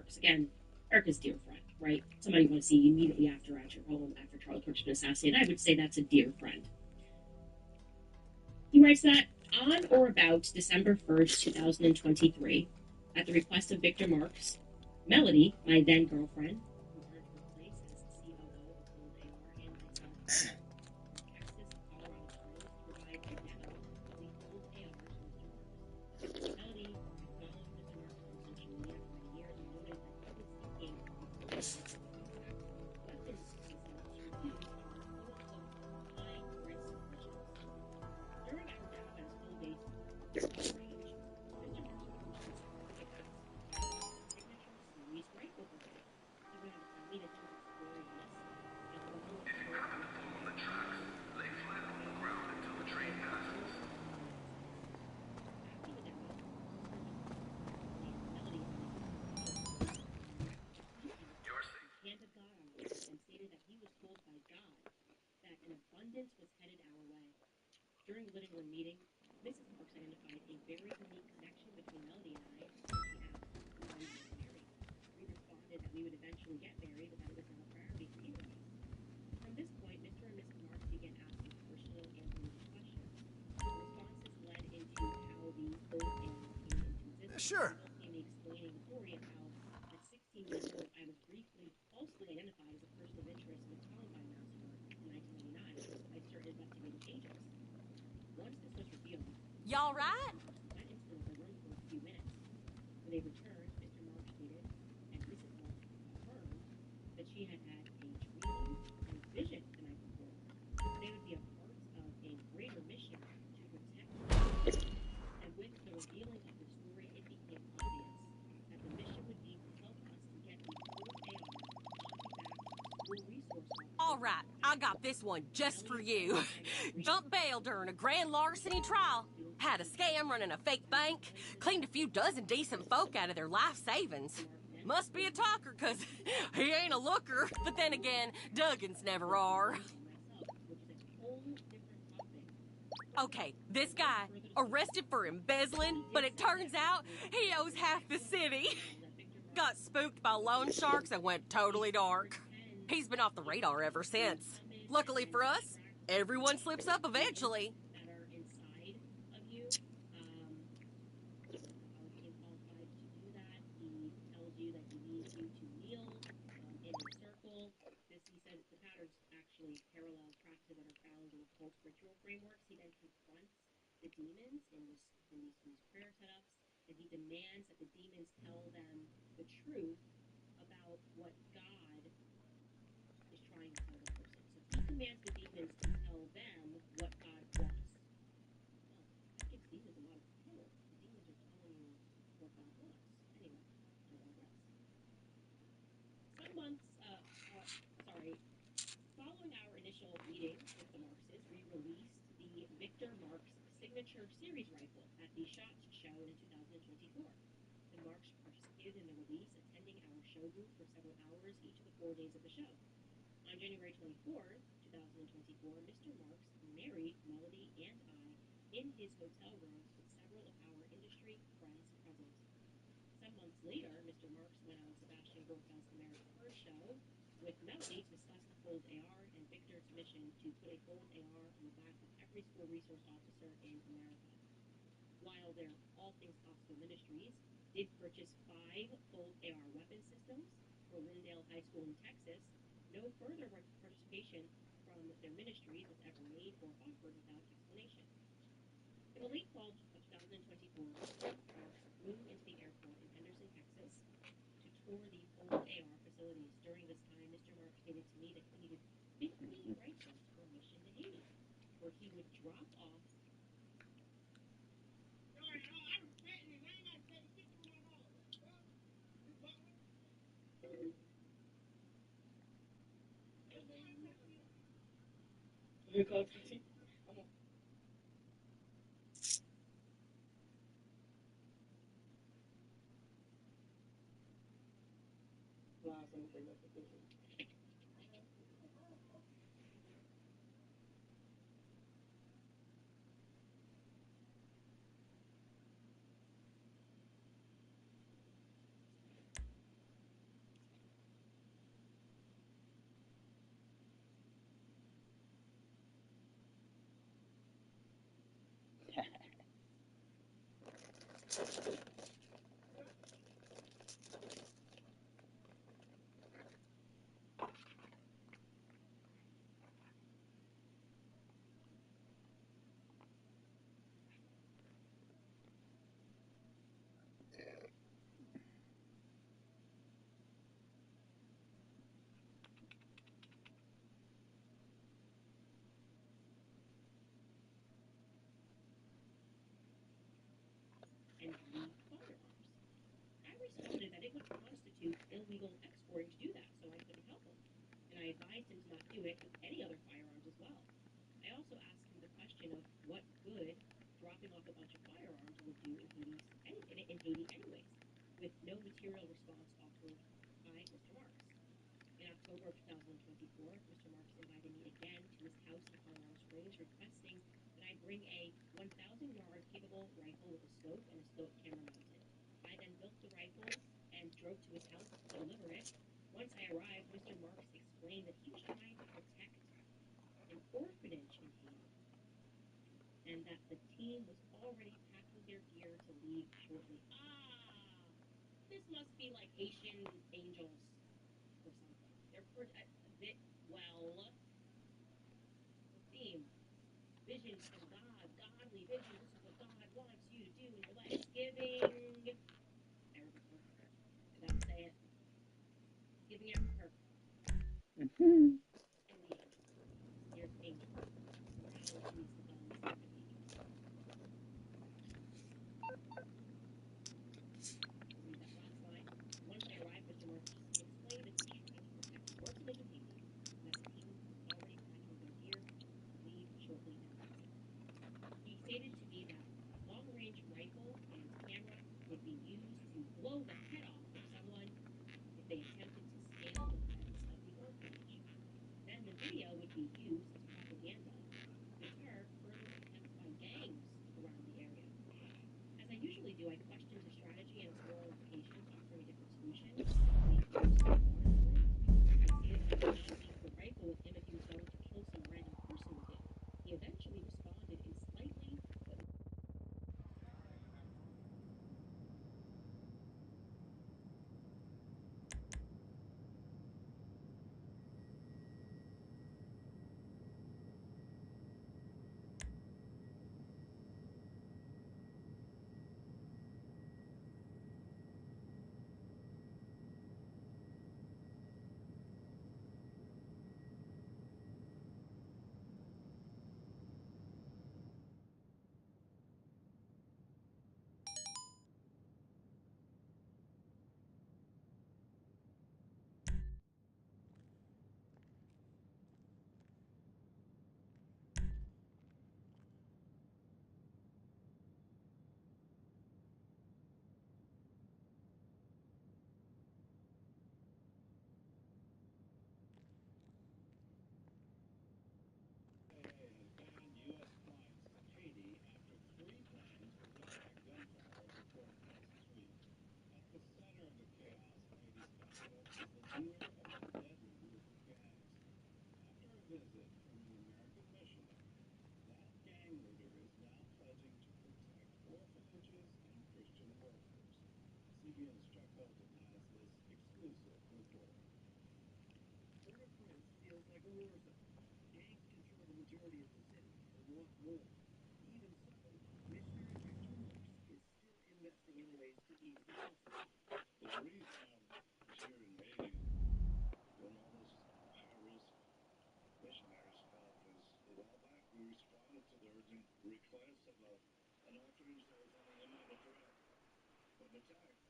Marks. Again, Erica's dear friend, right? Somebody you want to see immediately after at your home after Charlie Kirk's been assassinated. I would say that's a dear friend. He writes that on or about December 1st, 2023, at the request of Victor Marks, Melody, my then girlfriend, who earned her place as COO of Old AR, and myself, Texas, Colorado schools to provide a demo of the old ARs to Mr. Marks. Melody had followed Mr. Marks on social media for many years and noted that he was seeking replacement weapons systems to reduce our quote-unquote high-risk missions. During our demo at his home-based range, Mr. Marks approached me to ask about his signature series rifle brigade. He went on to tell me that he was exploring this as well as other Captain on the tracks. Lay flat on the ground until the train passes. after the demo, Melody and I he You're out safe. the hand of God on us and stated that he was told by God that an abundance was headed our way. During the living room meeting, Mrs. Marks identified a very unique connection between Melody and I when she asked when we would get married. We responded that we would eventually get married, but that it was not a priority for either of us. From this point, Mr. and Mrs. Marks began asking personal and religious questions. The responses led into how the old AR came into existence, Sure. resulting in me explaining the story of how at 16 years old I was briefly falsely identified as a person of interest in the Columbine massacre in 1999 by certain investigative agents. Once this was revealed, Y'all right? went into the room for a few minutes. When they returned, Mr. Marks stated, and Mrs. Marks confirmed, that she had had a dream and a vision the night before. They would be a part of a greater mission to protect us. And with the revealing of the story, it became obvious that the mission would be to help us to get the old AR onto back school resource officer. All right, I got this one just for you. Jumped bail during a grand larceny trial. Had a scam running a fake bank. Cleaned a few dozen decent folk out of their life savings. Must be a talker, 'cause he ain't a looker. But then again, Duggins never are. Okay, this guy, arrested for embezzling, but it turns out he owes half the city. Got spooked by loan sharks and went totally dark. He's been off the radar ever since. Luckily for us, everyone slips up eventually. That are inside of you. Qualified to do that. He tells you that he needs you to kneel in a circle. He says the patterns actually parallel practices that are found in occult ritual frameworks. He then confronts the demons in these prayer setups, and he demands that the demons tell them the truth about what God is trying to tell the person. So he commands the demons to tell them what God wants. Well, that gives demons a lot of power. The demons are telling you what God wants. Anyway, I digress. Some months, following our initial meeting with the Marxes, we released the Victor Marx signature series rifle at the SHOT Show in 2024. The Marx participated in the release, attending our show booth for several hours each of the 4 days of the show. On January 24th, 2024, Mr. Marks married Melody and I in his hotel room with several of our industry friends present. Some months later, Mr. Marks went on Sebastian Gorka's America First show with Melody to discuss the Cold AR and Victor's mission to put a Cold AR on the back of every school resource officer in America. While their All Things Gospel Ministries did purchase 5 Cold AR weapon systems for Lindale High School in Texas, no further participation from their ministries was ever made or offered without explanation. In the late fall of 2024, Marks flew into the airport in Henderson, Texas, to tour the old AR facilities. During this time, Mr. Marks stated to me that he needed 50 rifles for a mission to Haiti, where he would drop off. responded that it would constitute illegal exporting to do that, so I couldn't help him. And I advised him to not do it with any other firearms as well. I also asked him the question of what good dropping off a bunch of firearms would do in Haiti anyways, with no material response offered by Mr. Marks. In October of 2024, Mr. Marks invited me again to his house in Colorado Springs, requesting that I bring a 1,000-yard capable rifle with a scope and a scope camera mounted. I then built the rifle and drove to his house to deliver it. Once I arrived, Mr. Marks explained that he was trying to protect an orphanage in Haiti, and that the team was already packing their gear to leave shortly. This must be like Haitian angels or something. They're well, the theme, visions from God, godly visions. This is what God wants you to do in your life. Giving Erica Kirk. I gotta say it. Giving Erica Kirk. Mhm. And the angels. Here's angels. Now it needs the guns and the angels. Read that last line. Once I arrived, Mr. Marks explained that he was trying to protect the orphanage in Haiti, and that the team was already packing their gear to leave shortly thereafter. He stated to me that long-range rifle and camera would be used to blow the head off of someone if they attempted to scale the fence of the orphanage. Then the video would be used as propaganda to deter further attempts by gangs around the area. As I usually do, I questioned his strategy and its moral implications, offering a different solution. We used water for it. I stated that I would not leave the rifle with him if he was going to kill some random person with it. He eventually responded in slightly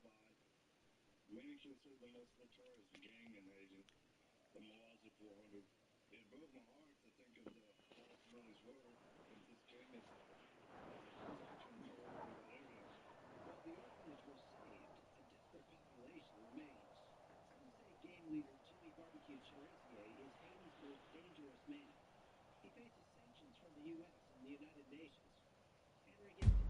but many consider the most notorious gang in Haiti, the Moazi 400. It broke my heart to think of the possibilities were if this gang itself has complete control over that area. While the orphanage was saved, a desperate population remains. Some say gang leader Jimmy Barbecue Cherizier is Haiti's most dangerous man. He faces sanctions from the U.S. and the United Nations. Entering into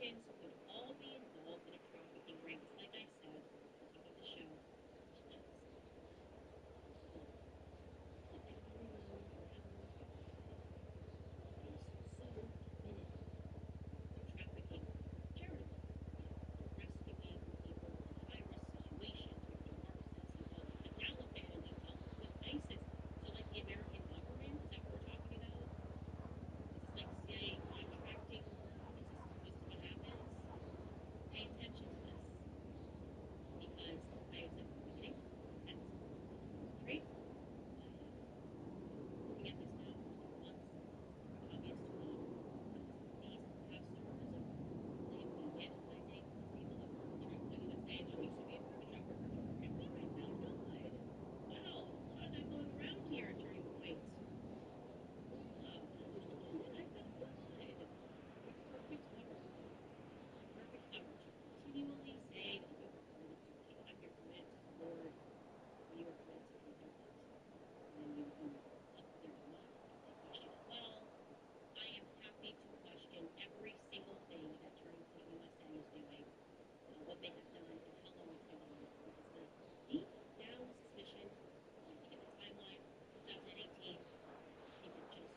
connections could all be involved in a trafficking ring. 'Cause like I said at the top of the show, just look, like everyone around is so committed. They're trafficking charitably. They're rescuing people in high-risk situations. Victor Mark says he helped the Taliban, he helped with ISIS. So, like the American government, is that what we're talking about? Is this like CIA contracting work? Is this what happens? Pay attention to this because I have said from the beginning, that's great. Looking at this now, once more obvious to me these past terrorism, they have been vandalizing the people that work for Trump. Like you would say, oh, you used to be a private job worker. Okay, fine, now good. Wow, a lot of that going around here at Turning Point. Wow, I feel good. Perfect coverage. Perfect coverage. You continually say that you are committed to kingdom, you're committed to the Lord, you are committed to the government. And then you look at their demise and they question it. Well, I am happy to question every single thing that Turning Point USA is doing, what they have done, and how long it's been going on. Because the deep down suspicion, you look at the timeline, 2018, I think it just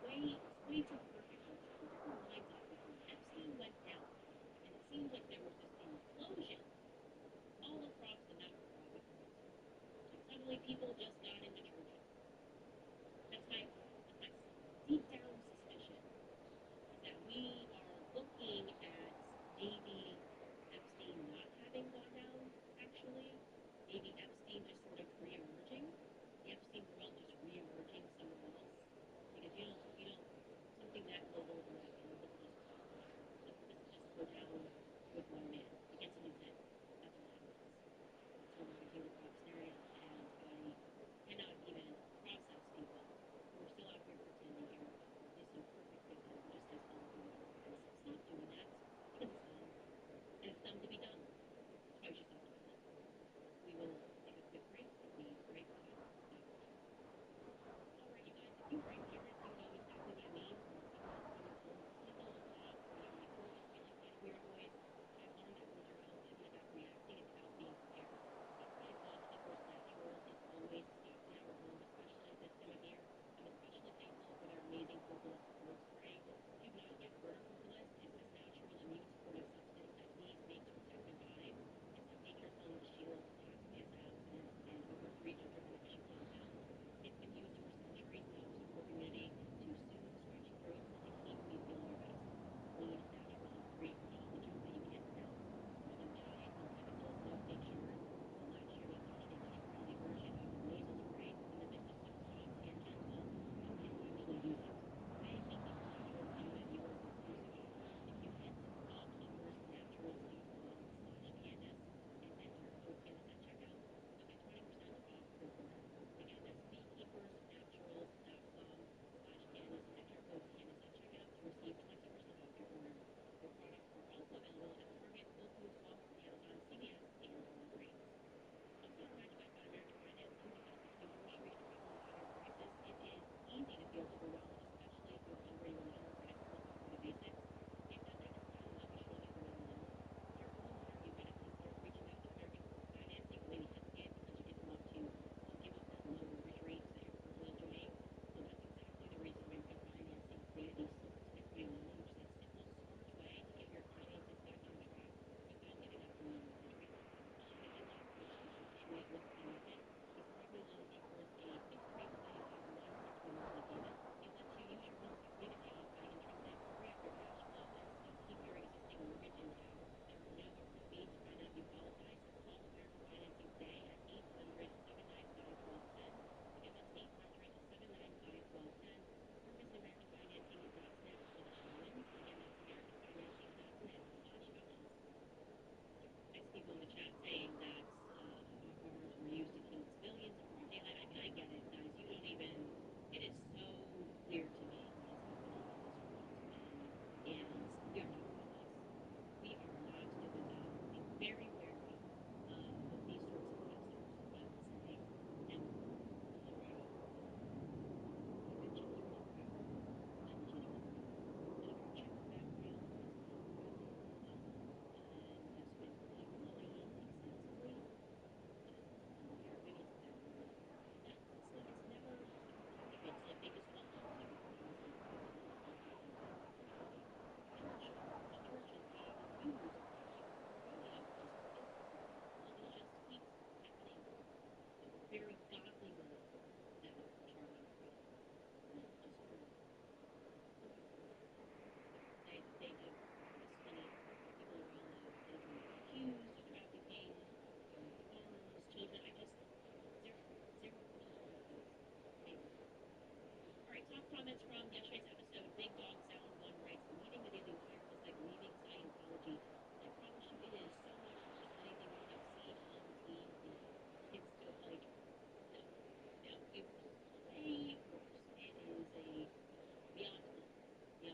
it's way too perfect where everything lines up with when Epstein went down. And it seems like there was this implosion all across the not-for-profit world. Like suddenly people just got into churches. That's my deep down suspicion is that we are looking at maybe Epstein not having gone down, actually. Maybe Epstein just sort of re-emerging. The Epstein world just re-emerging somewhere else. Because something that global and that big doesn't just go down with one man. It gets in his head. That's what happens. It's sort of like a David Robb scenario, and I comments from yesterday's episode. Big Dog Sound One writes, leaving the Daily Wire is like leaving Scientology. I promise you, it is so much worse than anything we have seen on TV. It's still like, no, no, it was way worse. It is a beyond beyond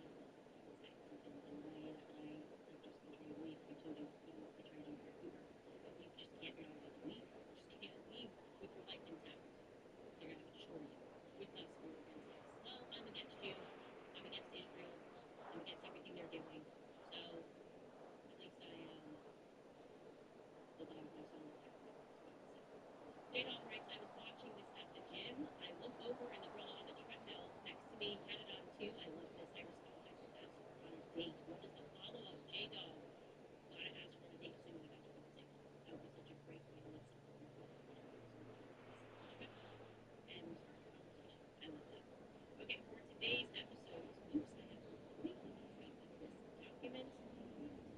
I would say. And why I just been trying to leave. I told you, I tried to Vancouver. You just can't, you're not allowed to leave. You just can't leave with your life intact. They're gonna have to destroy you. With us or against us. Well, I'm against you. I'm against Israel. I'm against everything they're doing. So at least I am the dog of my soul. J-Dog writes, I was watching this at the gym. I look over and the girl on the treadmill next to me had it on too. I love this. I respond. I just asked her on a date. What is the follow-up? J-Dog. Gotta ask her on a date soon when you got to music. That would be such a great way to meet someone. End our conversation. I love that. Okay, for today's episode, oops, I have completely messed up on this document.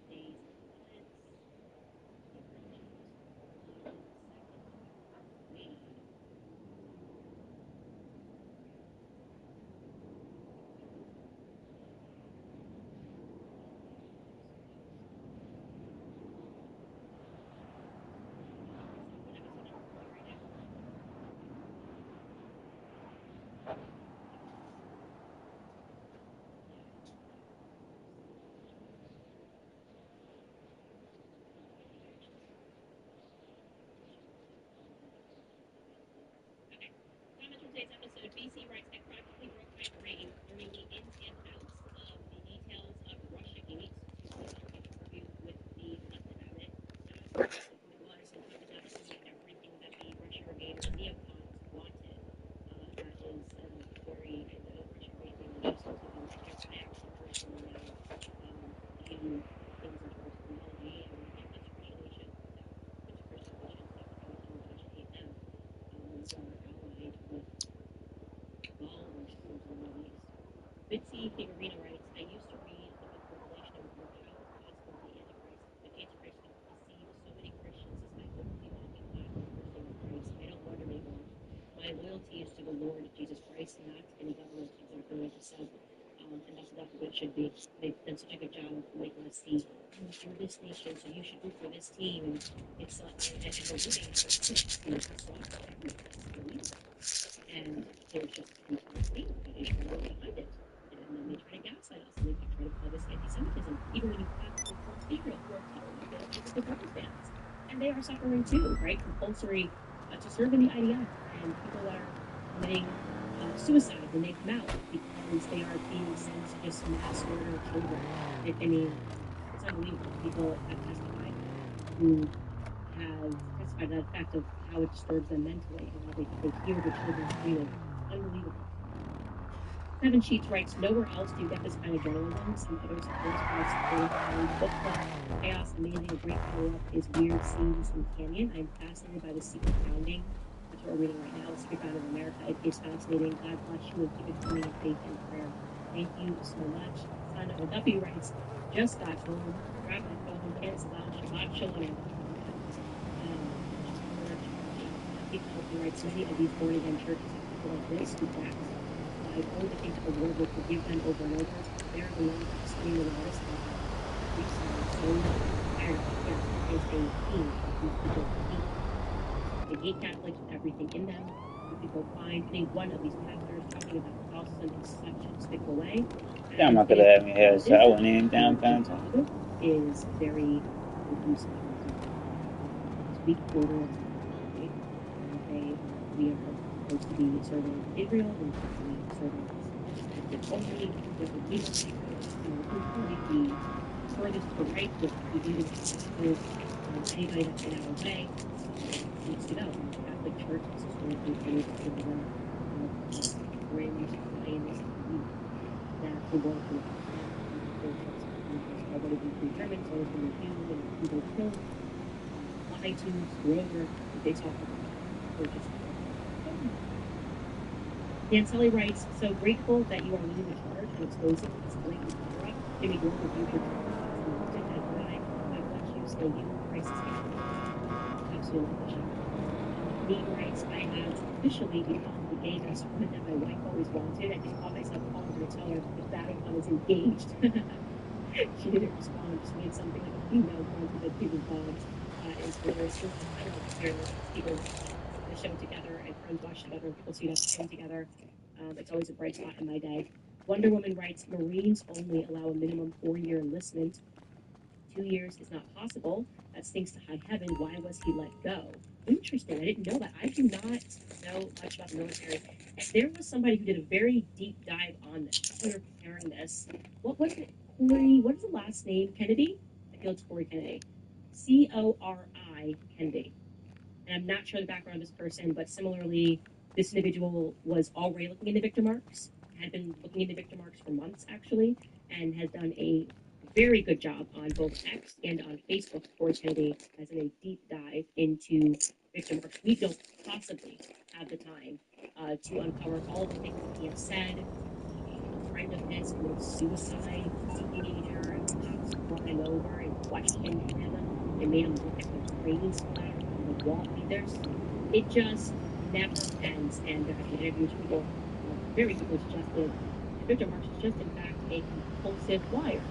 Today's comments. Give her a moment. 1 second. Wait. What episode number are we right now? Okay. Comments from today's episode. BC writes, I practically broke my brain learning the ins and outs of the details of Russiagate to see our interview with the left about it. Asked who it was, and he did not see everything that the Russiagate or neocons wanted. That is very, I know Russiagate, they were just I actually personally know view things in terms of ideology and when it comes to Christian, we should, comes to Christians, we should definitely don't touch hate them. We are allied with all Russians in the Middle East. Bitsy Figurino writes, I used to read the book Revelation and wonder how it's possible the Antichrist could deceive so many Christians despite openly mocking God and cursing Christ. I don't wonder anymore. My loyalty is to the Lord Jesus Christ, not any government, exactly like you said. And that's exactly what it should be. They've done such a good job of making us see, you're this nation, so you should root for this team. And it's and we're rooting for slaughtering everyone. It's unbelievable. And there's just inherently an Israel behind it. And then they try to gaslight us and they try to call this anti-Semitism. Even when you have people from Israel who are telling you that it's the British fans. And they are suffering too, right? Compulsory to serve in the IDF. And people are committing suicide when they come out because they are being sent to just mass murder children. I mean, it's unbelievable. People have testified who have testified to the fact of how it disturbs them mentally and how they hear the children screaming. Unbelievable. Seven Sheets writes, nowhere else do you get this kind of journalism. Some others have postcards, book club, chaos, amazing, a great follow-up is Weird Scenes in Canyon. I'm fascinated by the secret founding. That's what we're reading right now, the secret founding of America. It is fascinating. God bless you and keep it coming in faith and prayer. Thank you so much. Son of a Duffy writes, just got home, grabbed my phone, cancel out, Shabbat Shalom. He writes, many of these born-again churches have people like this who practice. I only think that the Lord will forgive them over and over. They're the ones that scream the loudest. We sound so tired of it. There is a team of these people hate. They hate Catholics with everything in them. You could go find any one of these pastors talking about Charleston in such a despicable way. Yeah, I'm not gonna have me here, so I went in downtown. Is very abusive. It's weak border. We are supposed to be serving Israel, we're supposed to be serving only the least, completely the furthest to the right with using anybody that's in our way needs to go. The Catholic Church is historically always been the one brings Zionist belief that the world will already been predetermined, it's always been reviewed and people killed, lied to, screwed over, based off of purchase. Dan Sully writes, so grateful that you are leading the charge and exposing this blatant cover-up. Jimmy Dore reviewed your and as I. God bless you, stay you, Christ is here. Absolutely. Neen writes, I have officially become the gay best friend that my wife always wanted. I just caught myself calling her to tell her the Vatican is engaged. She didn't respond. She made something like a female friend that people found. Is hilarious. I don't know if here people the show together and friends watch together and people see us sing together. It's always a bright spot in my day. Wonder Woman writes, Marines only allow a minimum 4-year enlistment. 2 years is not possible. That stinks to high heaven. Why was he let go? Interesting. I didn't know that. I do not know much about the military. And there was somebody who did a very deep dive on this. We were preparing this. What was it? Corey, what is the last name? Kennedy? I feel it's Corey Kennedy. Cori Kennedy. And I'm not sure the background of this person, but similarly, this individual was already looking into Victor Marks, had been looking into Victor Marks for months actually, and has done a very good job on both X and on Facebook. Corey Kennedy has done a deep dive into Victor Marks. We don't possibly have the time to uncover all the things that he has said. A friend of his committed suicide as a teenager, and the cops brought him over and questioned him and made him look at the brain splatter on the wall. I mean, it just never ends. And there have been interviews with people very quickly suggested that Victor Marks is just, in fact, a compulsive liar.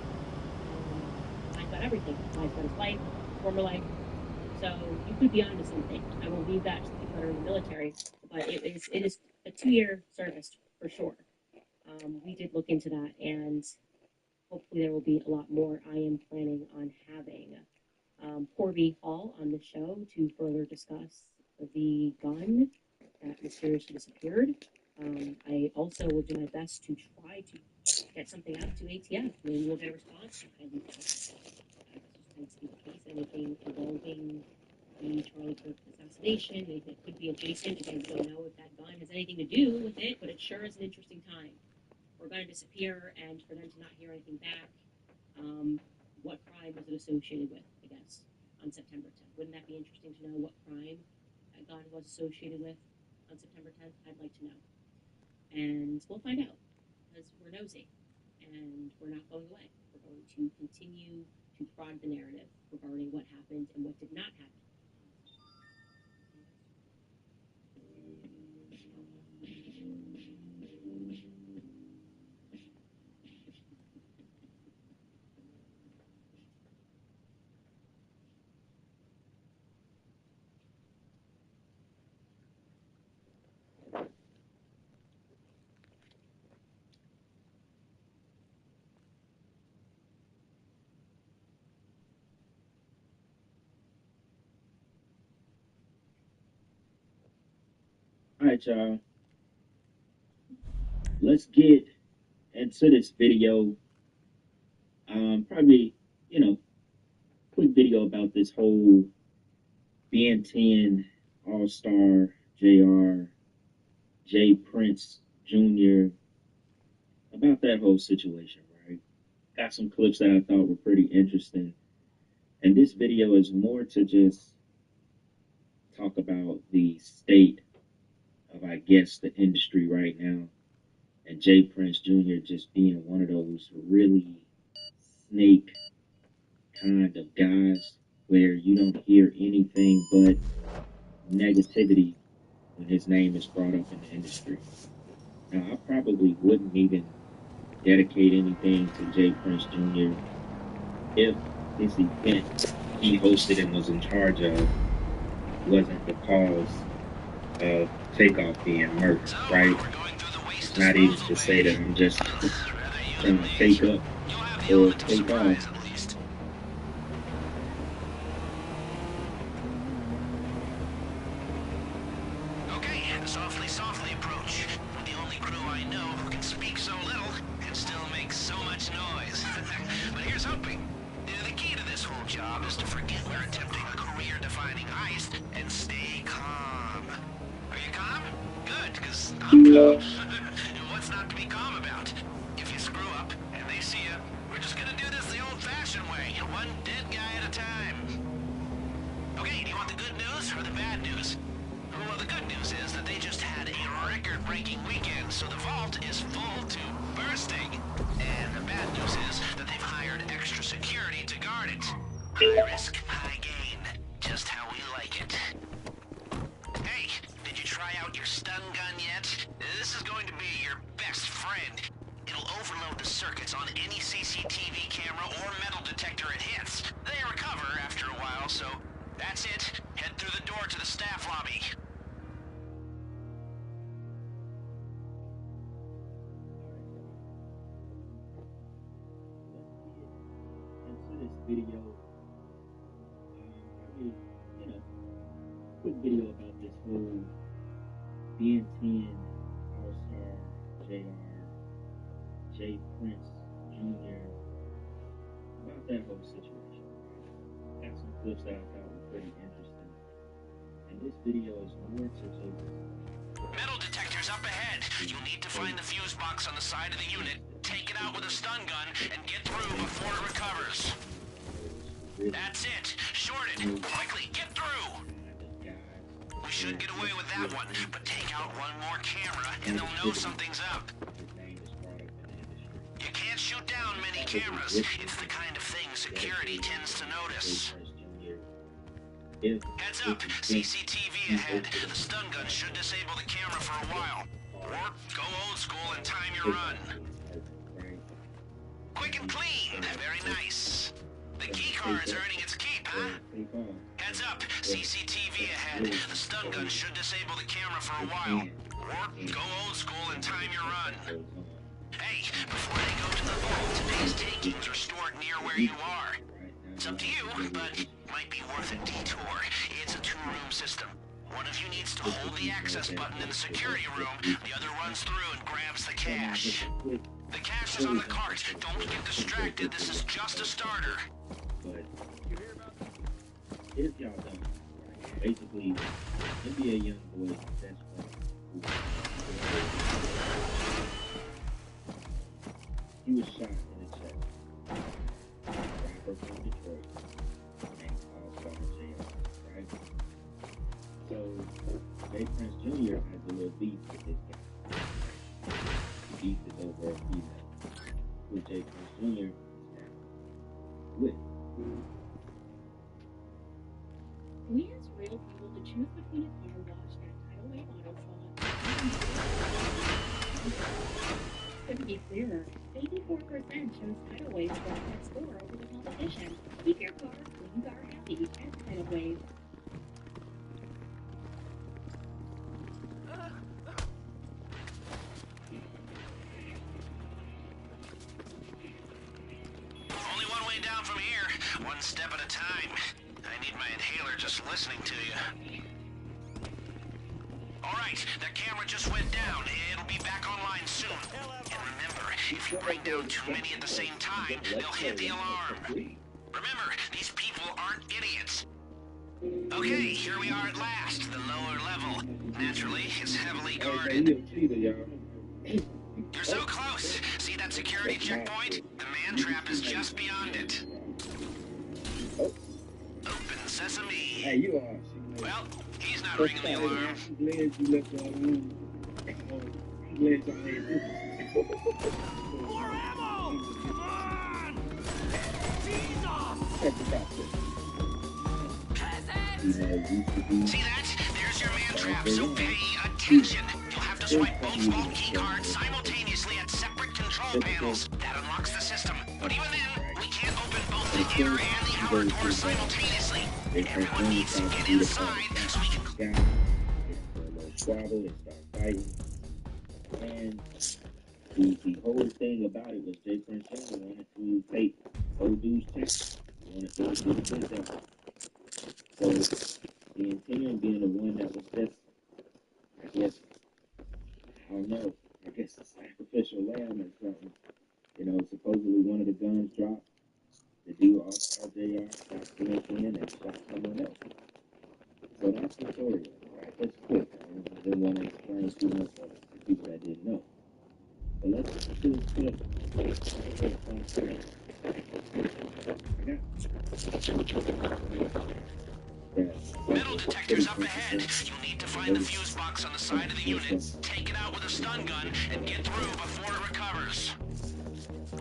Lies about everything. Lies about his life, former life. So you could be onto something. I will leave that to the people that are in the military, but it is a 2-year service for sure. We did look into that, and hopefully there will be a lot more. I am planning on having Corby Hall on the show to further discuss the gun that mysteriously disappeared. I also will do my best to try to get something out to ATF. Maybe we'll get a response. I highly doubt it. This just tends to be the case. Anything involving the Charlie Kirk assassination, anything that could be adjacent. Again, we don't know if that gun has anything to do with it, but it sure is an interesting time for a gun to disappear and for them to not hear anything back. What crime was it associated with, I guess, on September 10th? Wouldn't that be interesting to know what crime that gun was associated with on September 10th? I'd like to know. And we'll find out because we're nosy and we're not going away. We're going to continue to prod the narrative regarding what happened and what did not happen. All right, y'all. Let's get into this video. Probably, quick video about this whole Ben 10 All Star JR J Prince Jr. about that whole situation, right? Got some clips that I thought were pretty interesting. And this video is more to just talk about the state of, I guess, the industry right now. And J Prince Jr. just being one of those really snake kind of guys where you don't hear anything but negativity when his name is brought up in the industry. Now, I probably wouldn't even dedicate anything to J Prince Jr. if this event he hosted and was in charge of wasn't the cause of Takeoff being murdered, right? It's not even to say that I'm just trying to take up or take off. Softly approach. The only crew I know who can speak so little and still make so much noise. But here's hoping. The key to this whole job is to forget we're attempting a career-defining heist and stay calm. Are you calm? Good, because I'm calm. What's not to be calm about? If you screw up and they see you, we're just gonna do this the old-fashioned way, one dead guy at a time. Okay, do you want the good news or the bad news? Well, the good news is that they just had a record-breaking weekend, so the vault is full to bursting. And the bad news is that they've hired extra security to guard it. High risk, high gain. Just how we like it. Hey, mind. It'll overload the circuits on any CCTV camera or metal detector it hits. They recover after a while, so that's it. Head through the door to the staff lobby. Let's get into this video. Probably, quick video about this whole Ben 10 All-Star JR, J Prince Jr. about that whole situation. Got some clips that I thought were pretty interesting. And this video is more to just Metal detector's up ahead. You'll need to find the fuse box on the side of the unit, take it out with a stun gun, and get through before it recovers. That's it. Short it. Quickly, get through. We should get away with that one, but take out one more camera and they'll know something's up. You can't shoot down many cameras. It's the kind of thing security tends to notice. Heads up, CCTV ahead. The stun gun should disable the camera for a while. Or go old school and time your run. Quick and clean. Very nice. The key card's earning its keep, huh? Heads up, CCTV ahead. The stun gun should disable the camera for a while. Or go old school and time your run. Hey, before they go to the vault, today's takings are stored near where you are. It's up to you, but might be worth a detour. It's a two-room system. One of you needs to hold the access button in the security room, the other runs through and grabs the cash. The cash is on the cart. Don't get distracted, this is just a starter. But if y'all don't, basically, NBA young boy, that's he was shot in the chest. Rapper from Detroit, named All-Star JR, right? So, J Prince Jr. has a little beef with this guy. The beef is over a female, who J Prince Jr. is now with. We asked real people to choose between a car wash at Tidal Wave Auto Salon. Couldn't be clearer. 84% chose Tidal Wave's broadcast score over the competition. Keep your car clean, car happy at Tidal Wave. Only one way down from here, one step at a time. I need my inhaler just listening to you. Alright, that camera just went down. It'll be back online soon. And remember, if you bring down too many at the same time, they'll hit the alarm. Remember, these people aren't idiots. Okay, here we are at last, the lower level. Naturally, it's heavily guarded. You're so close. See that security checkpoint? The man trap is just beyond it. Open sesame. Hey, you are. Well, he's not ringing the alarm. I'm glad you left that alone. I'm glad y'all made this. More ammo! Come on! See that? There's your man trap, so pay attention. You'll have to swipe both vault key cards simultaneously at separate control panels. That unlocks the system. But even then, we can't open both the inner and the outer doors simultaneously. Everyone needs to get inside so we can... Squabble, they start fighting. And the whole thing about it was J Prince Jr. wanted to take old dude's check. He wanted to do the business. So the intent being the one that was just, I guess, I don't know, I guess a sacrificial lamb or something. Supposedly one of the guns dropped. The dude All-Star JR shot Prince in and shot someone else. So that's the story. Right? That's quick. I didn't want to explain too much of it to people that didn't know. But let's do this quick. Metal detector's up ahead. You'll need to find the fuse box on the side of the unit, take it out with a stun gun, and get through before it recovers.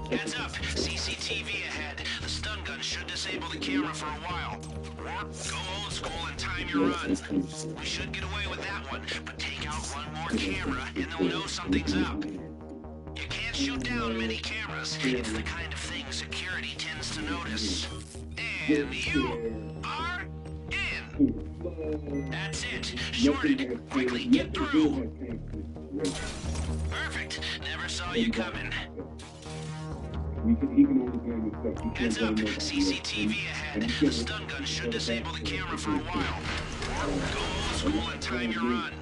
Heads up, CCTV ahead. The stun gun should disable the camera for a while. Or go old school and time your run. We should get away with that one, but take out one more camera and they'll know something's up. You shoot down many cameras. It's the kind of thing security tends to notice. And you are in. That's it. Shorted. Quickly, get through. Perfect. Never saw you coming. Heads up. CCTV ahead. The stun gun should disable the camera for a while. Go old school and time your run.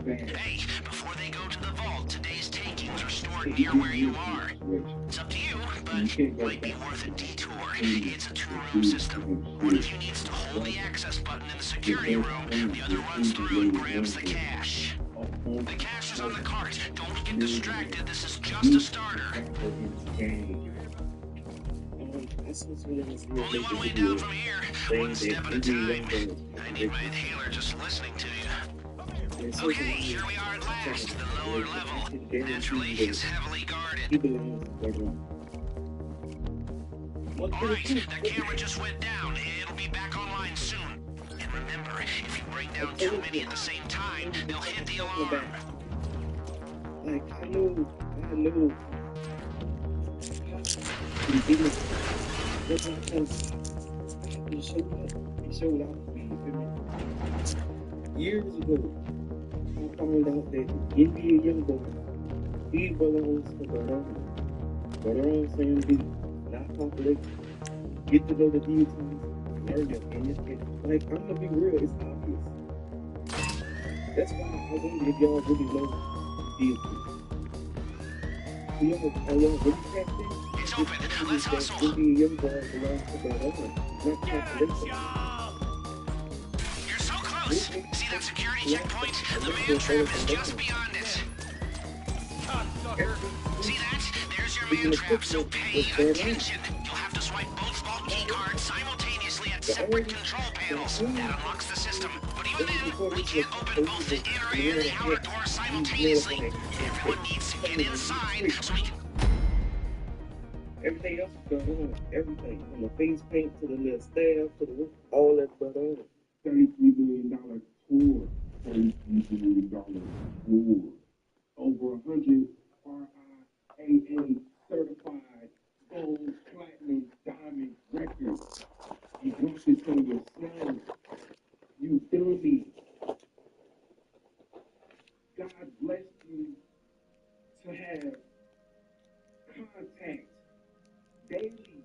Hey, before they go to the vault, today's takings are stored near where you are. It's up to you, but it might be worth a detour. It's a two-room system. One of you needs to hold the access button in the security room. The other runs through and grabs the cash. The cash is on the cart. Don't get distracted. This is just a starter. Only one way down from here. One step at a time. I need my inhaler just listening to you. Okay, here we are at last. The lower level. Naturally, it's heavily guarded. Alright, that camera just went down. It'll be back online soon. And remember, if you bring down too many at the same time, they'll hit the alarm. Like, I know. It showed out to me. Years ago, I found out that NBA Youngboy, he belongs to Baron Sandy, not population. Get to know the deities, learn your opinion. Like, I'm gonna be real, it's obvious. That's why I wonder if y'all really know deities. Are y'all really captain? It's open. Let's hustle. NBA Youngboy belongs to Baron, not population. You're so close. See that security checkpoint? The man trap is just beyond it. See that? There's your man trap, so pay attention. You'll have to swipe both vault key cards simultaneously at separate control panels. That unlocks the system. But even then, we can't open both the inner and the outer doors simultaneously. Everyone needs to get inside so we can... Everything else is going on. Everything. From the face paint to the little staff to the roof, all that's going on. $33 million tour. $33 million tour. Over 100 RIAA certified gold, platinum, diamond records. You brought this on yourself. You feel me? God bless you to have contact, daily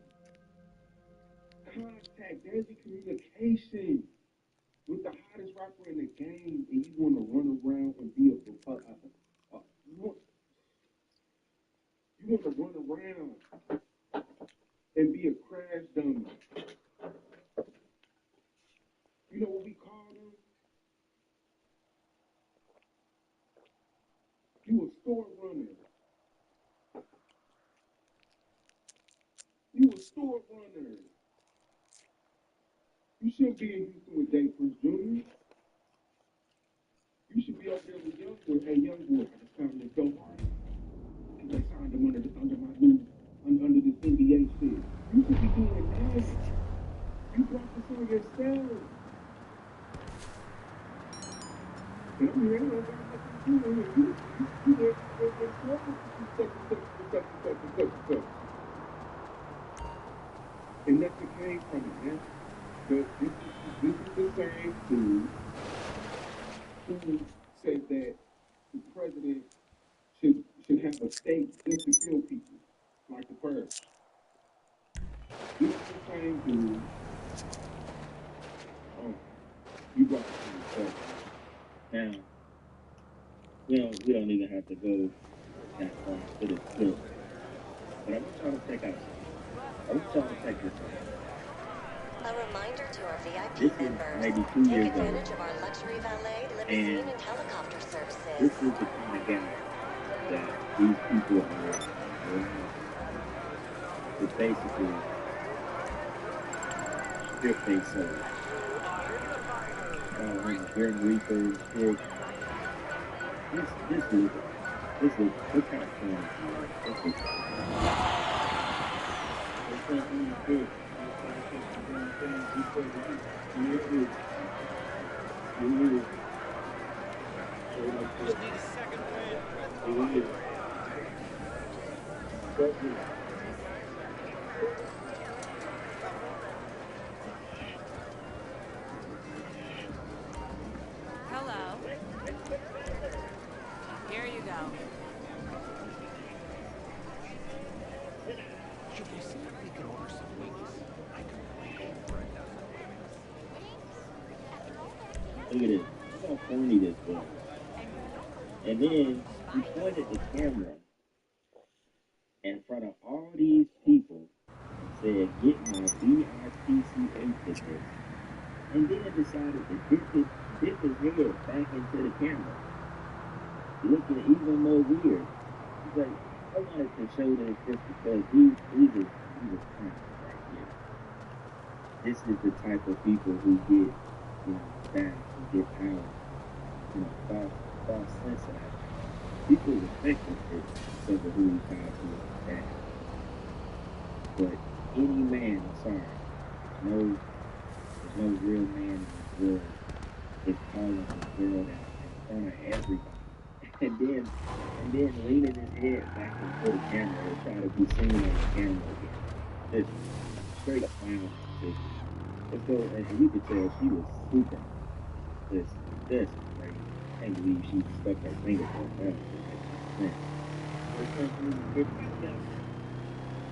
contact, daily communication with the hottest rapper in the game, and you want to run around and be you want to run around and be a crash dummy. You know what we call them? You a store runner. You a store runner. You shouldn't be in Houston with Jay Prince Jr. You should be up there with Youngboy. Hey, Youngboy, I just found this dope artist. And they signed him under this NBA shit. You should be doing that. You brought this on yourself. And I'm here, I got nothing to do with it. You there, and that's what came from it, man. But this is the same dude who said that the president should have a state just to kill people, like the purge. This is the same dude. Oh, you brought it to yourself. Now, we don't even have to go that far to the clip. But I want y'all to check out. I want y'all to check this out. A reminder to our VIP This is members, maybe 2 take years advantage old. of our luxury valet, limousine, and helicopter This services. is the kind of guy that these people are to basically strip their soul. Grim Reaper, Stick. This kind of fun. This is something good. But you know, Hello. Here you go. Should we see if we can order some wings? I could really for a dozen. look at this. Look how corny this was. And then he pointed the camera in front of all these people and said, "Get my VIPCA tickets," and then decided to dip his head back into the camera, looking even more weird. He's like, I wanted to show this just because he was clowns right here. This is the type of people who get, staff, who get power, false sense of that. People respect this shit because of who he thought he was that. But any man, I'm sorry, there's no real man in this world is calling this girl out in front of everybody. And then leaning his head back into the camera and trying to be seen on the camera again. Just straight clown shit. And so, and you could tell she was super. This crazy. I can't believe she stuck her finger to her mouth. There's something you get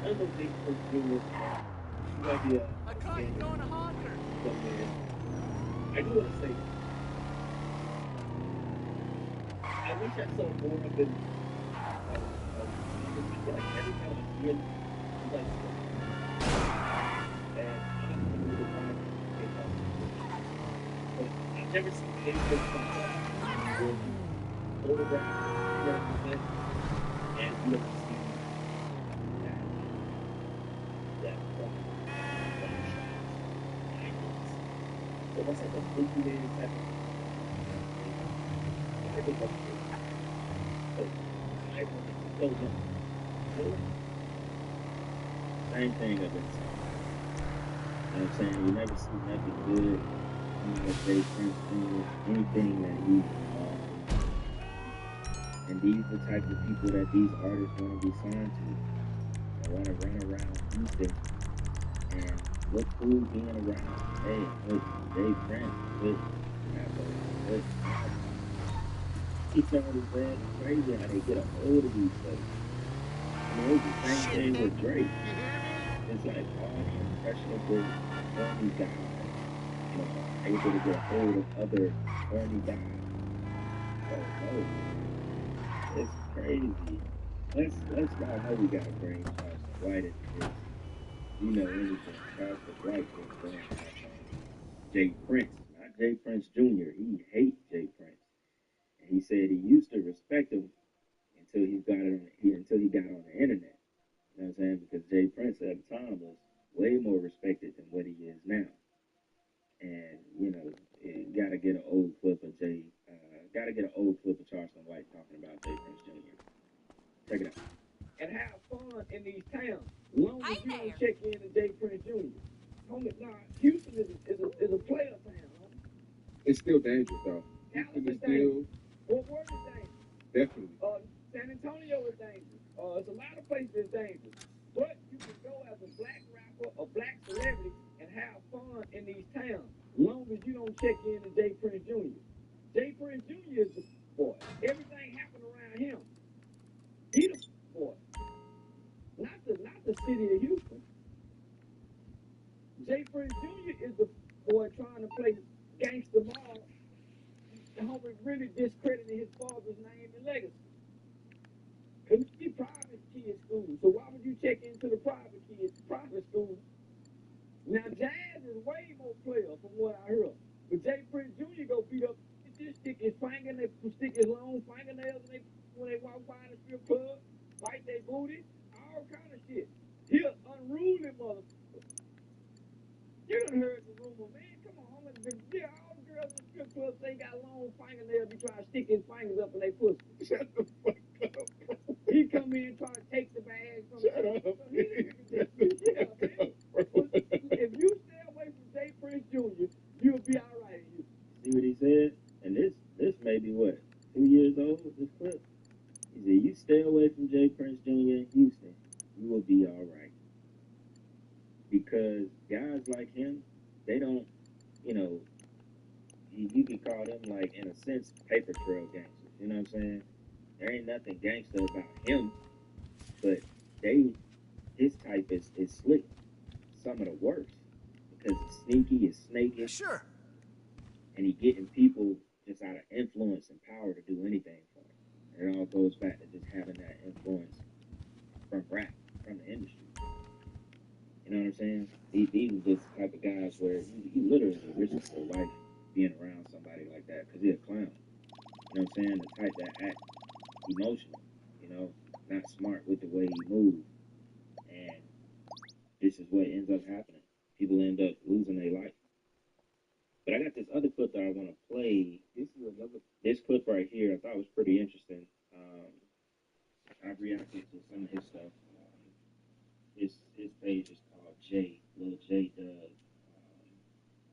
I don't think Coach Junior might be I caught you going to Honker. I do want to say this. I wish I saw more of him. Like every time I see him, he's like, and I don't know the time but I've never seen anything like that. Photograph, and you don't see that so that's like a 50 days type of I think that's good. But I want to tell them. Same thing I've been saying. You know what I'm saying? You never see nothing good. Let's say, for instance, anything that he's involved in. And these are the type of people that these artists want to be signed to. They want to run around Houston and look cool being around. Hey, look, Dave Prince, look, look, he told his dad it's crazy how they get a hold of these folks. I mean, it was the same thing with Drake. It's like all the impressionable, corny guys, able to get a hold of other corny guys. Oh no, it's crazy. Let's all know we gotta bring Charleston White into this. Anything. Charleston White was going off on Jay Prince, not Jay Prince Jr. He hates Jay Prince. And he said he used to respect him until he got on the internet. You know what I'm saying? Because Jay Prince at the time was way more respected than what he is now. And gotta get an old clip of Charleston White talking about Jay Prince Jr. Check it out. And have fun in these towns. Long as you don't check in to Jay Prince Jr. Homie, nah, Houston is a player town. It's still dangerous though. Houston is still. Fort Worth is dangerous. Definitely. San Antonio is dangerous. It's a lot of places that's dangerous. But you can go as a black rapper, a black celebrity, and have fun in these towns. Long as you don't check in to Jay Prince Jr. Jay Prince Jr. is the boy. Everything happened around him. He the boy. Not the city of Houston. Jay Prince Jr. is the boy trying to play gangster mob. The homie really discrediting his father's name and legacy. Because it's private kids' school. So why would you check into the private school? Now, Jazz is way more player from what I heard. But Jay Prince Jr. go beat up, stick his long fingernails when they walk by the strip club, bite their booty, all kind of shit. He an unruly motherfucker. You done heard the rumor, man. Come on, all the girls in the strip club say got long fingernails, be trying to stick his fingers up in their pussy. Shut the fuck up. He come in and try to take the bag from Shut up. If you stay away from Jay Prince Jr., you'll be all right. See what he said? And this may be what, 2 years old, this clip? He said, you stay away from Jay Prince Jr. in Houston, you could call them like in a sense paper trail gangsters. You know what I'm saying? There ain't nothing gangster about him, but they his type is slick. Some of the worst because it's sneaky, it's Yeah, snakish, sure. and he getting people just out of influence and power to do anything for him. It all goes back to just having that influence from rap, from the industry. You know what I'm saying? These are just the type of guys where he literally risks his life being around somebody like that because he's a clown. You know what I'm saying? The type that act emotional, you know, not smart with the way he moves. And this is what ends up happening. People end up losing their life. But I got this other clip that I want to play. This clip right here I thought was pretty interesting. I've reacted to some of his stuff. His page is called J, Lil J Doug.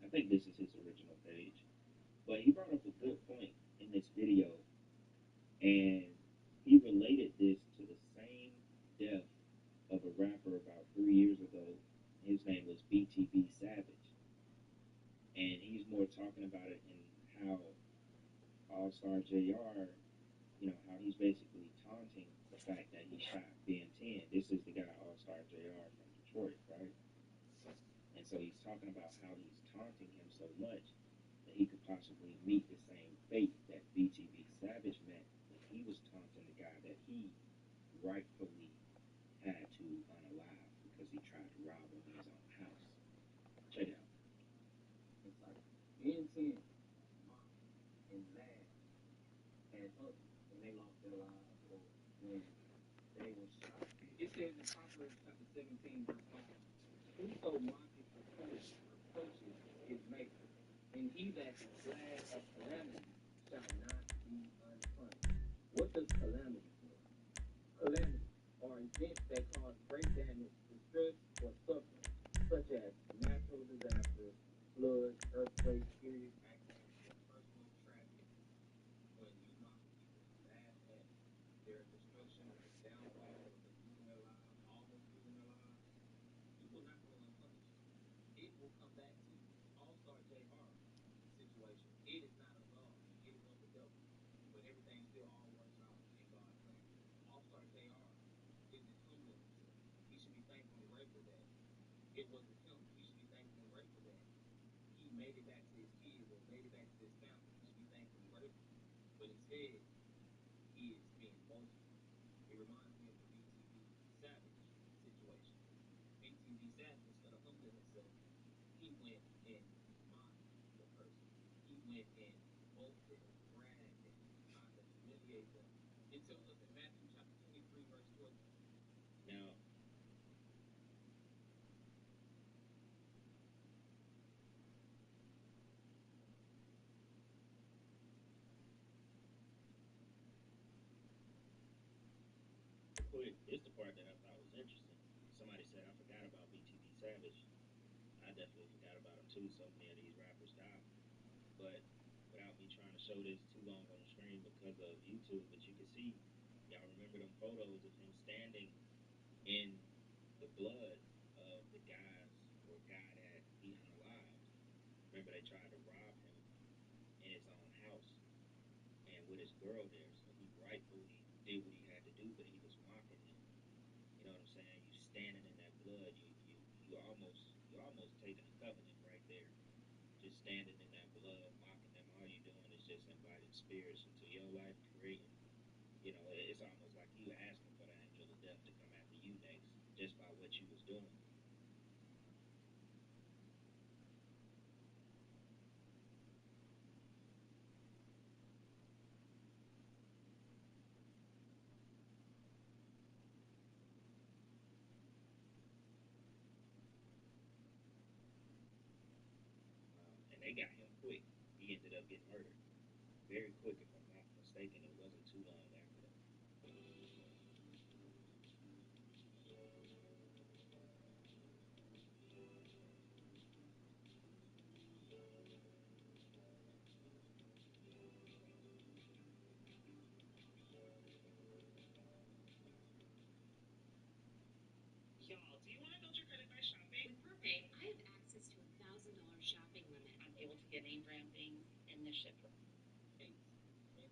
I think this is his original page. But he brought up a good point in this video, and he related this to the same death of a rapper about 3 years ago. His name was BTB Savage, and he's more talking about it in how All Star JR, you know, how he's basically taunting the fact that he shot Ben 10. This is the guy All Star JR from Detroit, right? And so he's talking about how he's taunting him so much that he could possibly meet the same fate that BTB Savage met when he was taunting the guy that he rightfully had to unalive because he tried to rob him in his own house. Check it out. It's like Ben 10, Mom, and Lad had others when they lost their lives or when they were shot. It says in Proverbs chapter 17, verse 5, whoso mocketh the poor reproaches his maker, and he that is glad at calamity shall not be unpunished. What does calamity mean? Calamity are events that cause great damage, distress, or suffering, such as natural disasters, floods, earthquakes, serious accidents, or personal tragedy. When you mock people, laugh at their destruction, downfall, or them losing their lives, almost losing their lives, you will not go unpunished. It will come back to you. All-Star JR situation, it is not of God. It is of the devil. But everything still all works out in God's plan. All-Star JR isn't humbling himself. He should be thankful and grateful that it wasn't him. He should be thankful and grateful that he made it back to his kids or made it back to his family. He should be thankful and grateful. But instead, he is being boastful. It reminds me of the BTV Savage situation. BTV Savage, instead of humbling himself, he went and mocked the person. He went and boasted and bragged and tried to humiliate them. It tells us in Matthew chapter 23, verse 14. Now, quick, this is the part that I thought was interesting. Somebody said I forgot about BTB Savage. I definitely forgot about him too. So many of these rappers died. But without me trying to show this too long on the screen because of YouTube, but you can see, y'all remember them photos of him standing in the blood of the guys or guy that he unalived. Remember they tried to rob him in his own house and with his girl there. So he rightfully did what he had to do, but he was mocking them. You know what I'm saying? You standing in that blood, you almost taking a covenant right there. Just standing in that blood, mocking them. All you doing is just inviting spirits into your life, creating. You know, it's almost like you asking for the angel of death to come after you next, just by what you was doing. And they got him quick. He ended up getting murdered very quick, if I'm not mistaken. It wasn't too long after that. And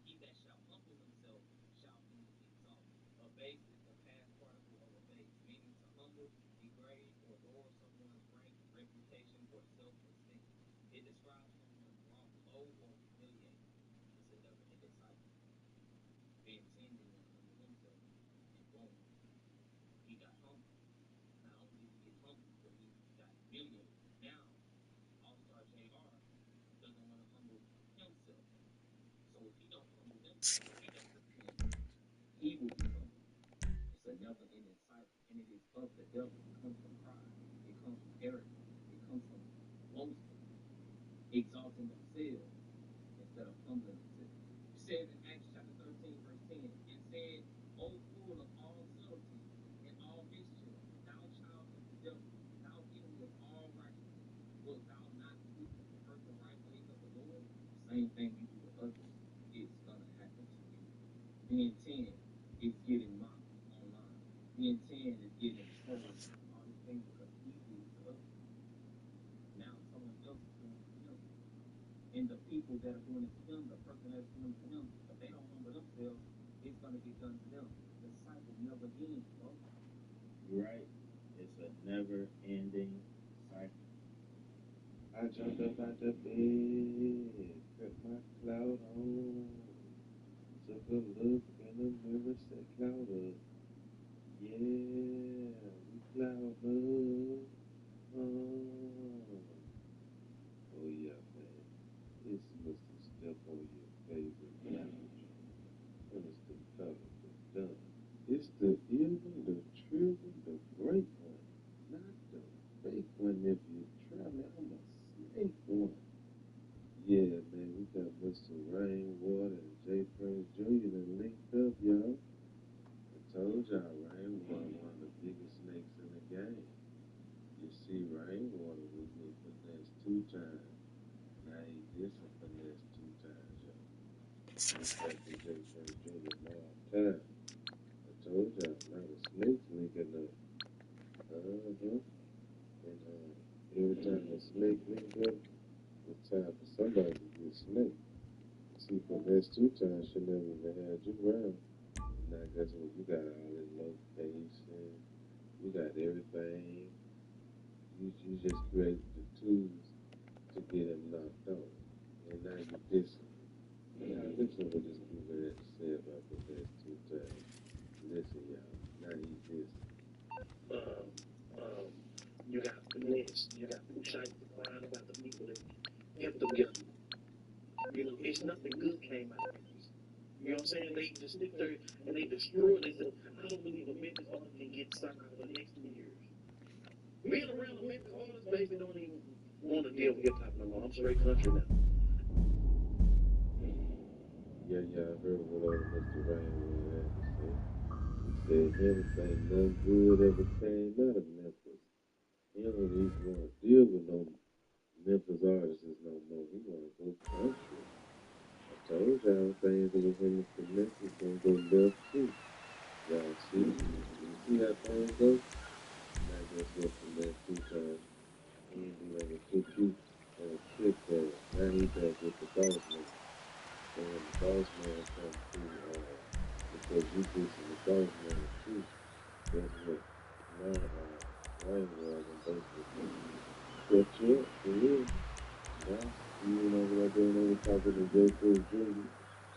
he that shall humble himself shall be exalted. A base is the past particle of a base, meaning to humble, degrade, or lower someone's rank, reputation, or self-esteem. It describes someone brought low or humiliated. It's a never-ending cycle. Being 10 didn't want to humble himself, and boom, he got humbled. Not only did he get humbled, but he got humiliated. Now, All-Star JR doesn't want to humble himself. So if he don't humble himself, then he will be humbled. It's a never-ending cycle, and it is of the devil. It comes from pride. It comes from arrogance. It comes from boasting, exalting themselves instead of humbling themselves. It says in Acts chapter 13, verse 10, and said, O full of all subtlety and all mischief, thou child of the devil, thou enemy of all righteousness, wilt thou not teach and pervert the right ways of the Lord? Same thing you do to others, it's gonna happen to you. Being 10 is getting mocked online. Being 10 is getting trolled. All these things because he did it to others. Now someone else is doing it to him. And the people that are doing it to him, the person that's doing it to him, if they don't humble themselves, it's gonna get done to them. The cycle never ends, bro. You're right. It's a never-ending cycle. I jumped up out the bed, cut my cloud on, took a look in the mirror, said cloud up. Yeah, we cloud up. Oh yeah, man. It's Mr. Step on your favorite lounge. And it's the color, the done. It's the ill one, the true one, the great one. Not the fake one. If you try me, I'm a snake one. Yeah, man, we got Mr. Rainwater and J. Prince Jr. that linked up, y'all. I told y'all Rainwater one of the biggest snakes in the game. You see, Rainwater was getting finessed 2 times. Now he dissing finesse 2 times, y'all. He's back to J. Prince Jr. long time. I told y'all, now the snakes linking up. And every time the snake link up, it's time for somebody to get snaked. See, finesse 2 times should never even had you around. Now guess what? You got all this location. You got everything. You just created the tools to get him knocked out. And now you dissing. Now listen what this dude had to say about finesse 2 times. Listen, y'all. Now he dissing. You got finesse, you got Pusha crying about the people that helped them get them. You know, it's nothing good came out of Memphis. You know what I'm saying? They just stick there and they destroyed it. I don't believe a Memphis artist can get signed for the next 2 years. Being around a Memphis artist, baby, don't even want to deal with hip hop no more. I'm straight country now. Yeah, y'all heard what old Mr. Rainwater had to say. He said him think nothing good ever came out of Memphis. He don't even want to deal with no Memphis artists no more. He want to go country. I told y'all things that was in the finesse is gonna go left too. Y'all see? You see how things go? Now guess what? Finesse 2 times. He ain't do nothing but took you on a trip there. Now he back with the boss man. So when the boss man comes through, because you dissing the boss man too, guess what? Now, Rainwater and basically shut you up for real. Now, you know what I'm doing over talking to J. Prince Jr.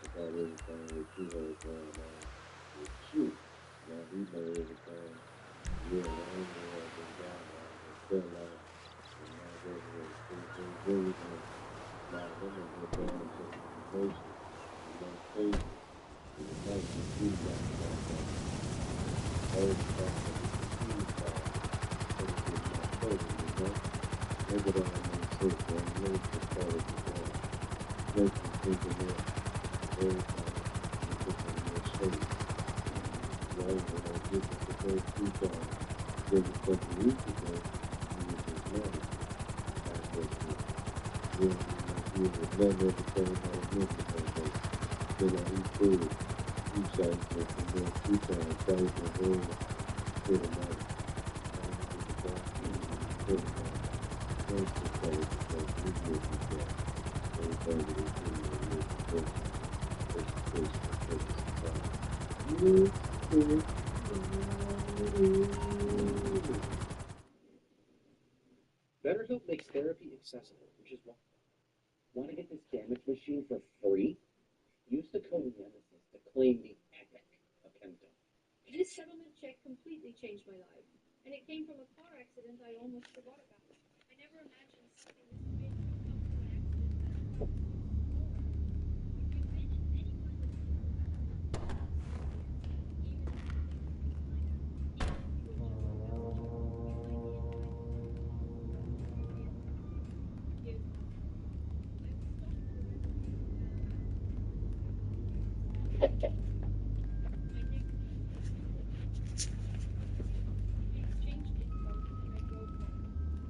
about everything that you had going on with you. Now he know everything. Yeah, Rainwater been down on and fell out. And now that's what Prince Jr. doing. Now them are going down to the promotion. And no case. And the night the two got all the time that the two side. So it's just my cousin, you know? Maybe that don't make sense, but I know it's just part of the game. Makes me thinking that everything is just a little shape. Right? When I get to the first 2 times, just a couple weeks ago, he was just mad. I guess that he was never ever came out of Memphis that day. So like he said, he shot himself in there 2 times, shot his head, hit him out. I don't get the ball, hit him out. Thanks for calling because we get the ball. Everybody that BetterHelp makes therapy accessible, which is why. Want to get this damage machine for free? Use the code Nemesis to claim the epic Akento. This settlement check completely changed my life, and it came from a car accident I almost forgot about. I never imagined something this big could come from an accident that caused so much horror. If you met anyone in the field, I would love to know their experience, even if the things you can find out, even if you were just a messenger. You might be entitled to know my experience too. Here's how. I've stalked the rescue my next we exchanged info, and I drove home.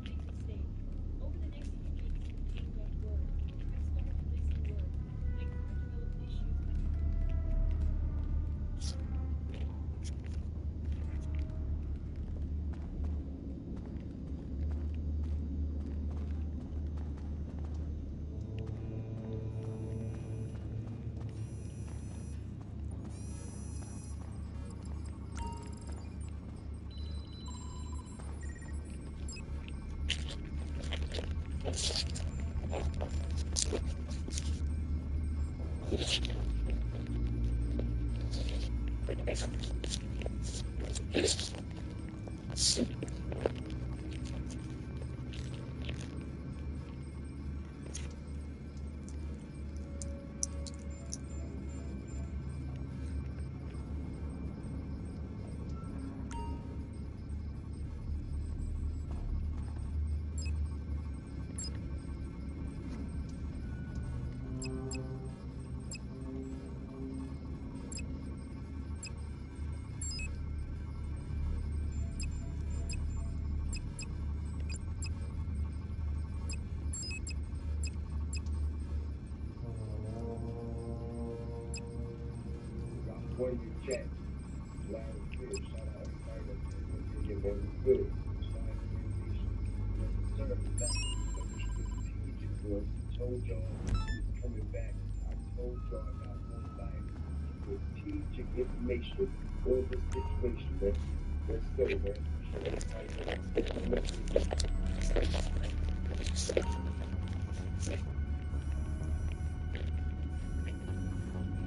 Big mistake. Over the next few weeks, things got worse. I started missing work. My car developed issues like One of your chats, loud and clear. Shout out everybody that's in the opinion that was good. Fine transition. Necessarily back. But the strategic was told y'all it's coming back. I told y'all I got more live strategic information on this situation, man. Let's go, man.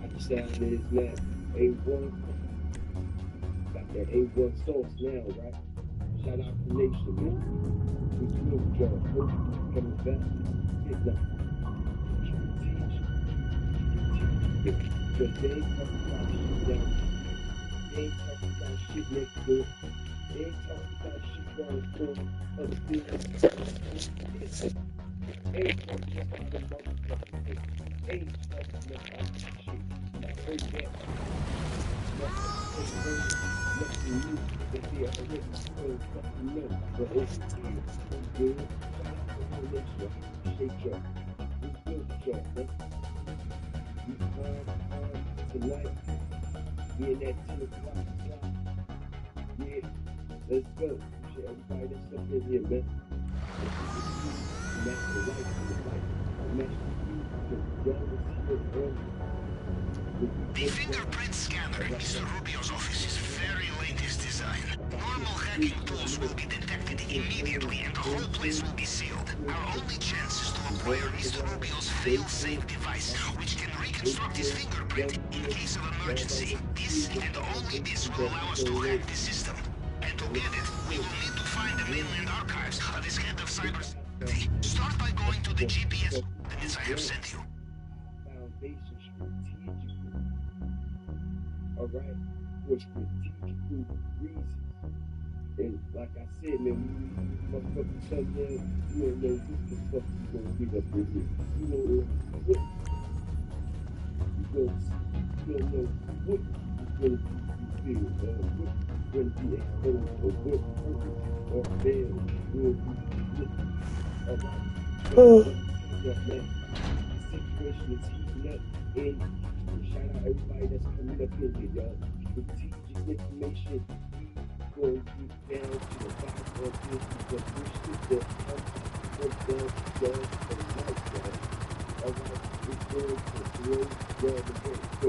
How the sound is now. A1. Got that A1 sauce now, right? Shout out to Nation, man. We good, y'all. Hope coming back. Get that. Strategic. Because they ain't talking about shit down. They ain't talking about shit next door. They ain't talking about shit down the corner of the building. They ain't talking about the motherfucking thing. They ain't talking about shit. I heard that. Nothing new. They say I already told fucking no. But over here, I'm good. Shout out to the nation. Appreciate y'all. We good with y'all, man. We calm tonight. We in that 10 o'clock slot. Yeah, let's go. Appreciate everybody that's up in here, man. Master life for the life. Master you, because y'all was here early. The fingerprint scanner in Mr. Rubio's office is very latest design. Normal hacking tools will be detected immediately and the whole place will be sealed. Our only chance is to acquire Mr. Rubio's fail-safe device, which can reconstruct his fingerprint in case of emergency. This and only this will allow us to hack the system. And to get it, we will need to find the mainland archives of his head of cybersecurity. Start by going to the GPS coordinates I have sent you. Foundation strategically. Alright? For strategical reasons. And like I said, man, when you motherfucking sundown, you don't know what the fuck you gonna get up in here. You don't know what you don't know what is gonna be revealed or what is gonna be exposed or what purpose or veil will be lifted. Alright? Yeah, man. The situation is heating up and shout out everybody that's coming up in here, y'all. Strategic information. Going to get down to the bottom of this because this shit that comes down to y'all for life, y'all. Alright? It's going to blow your head. So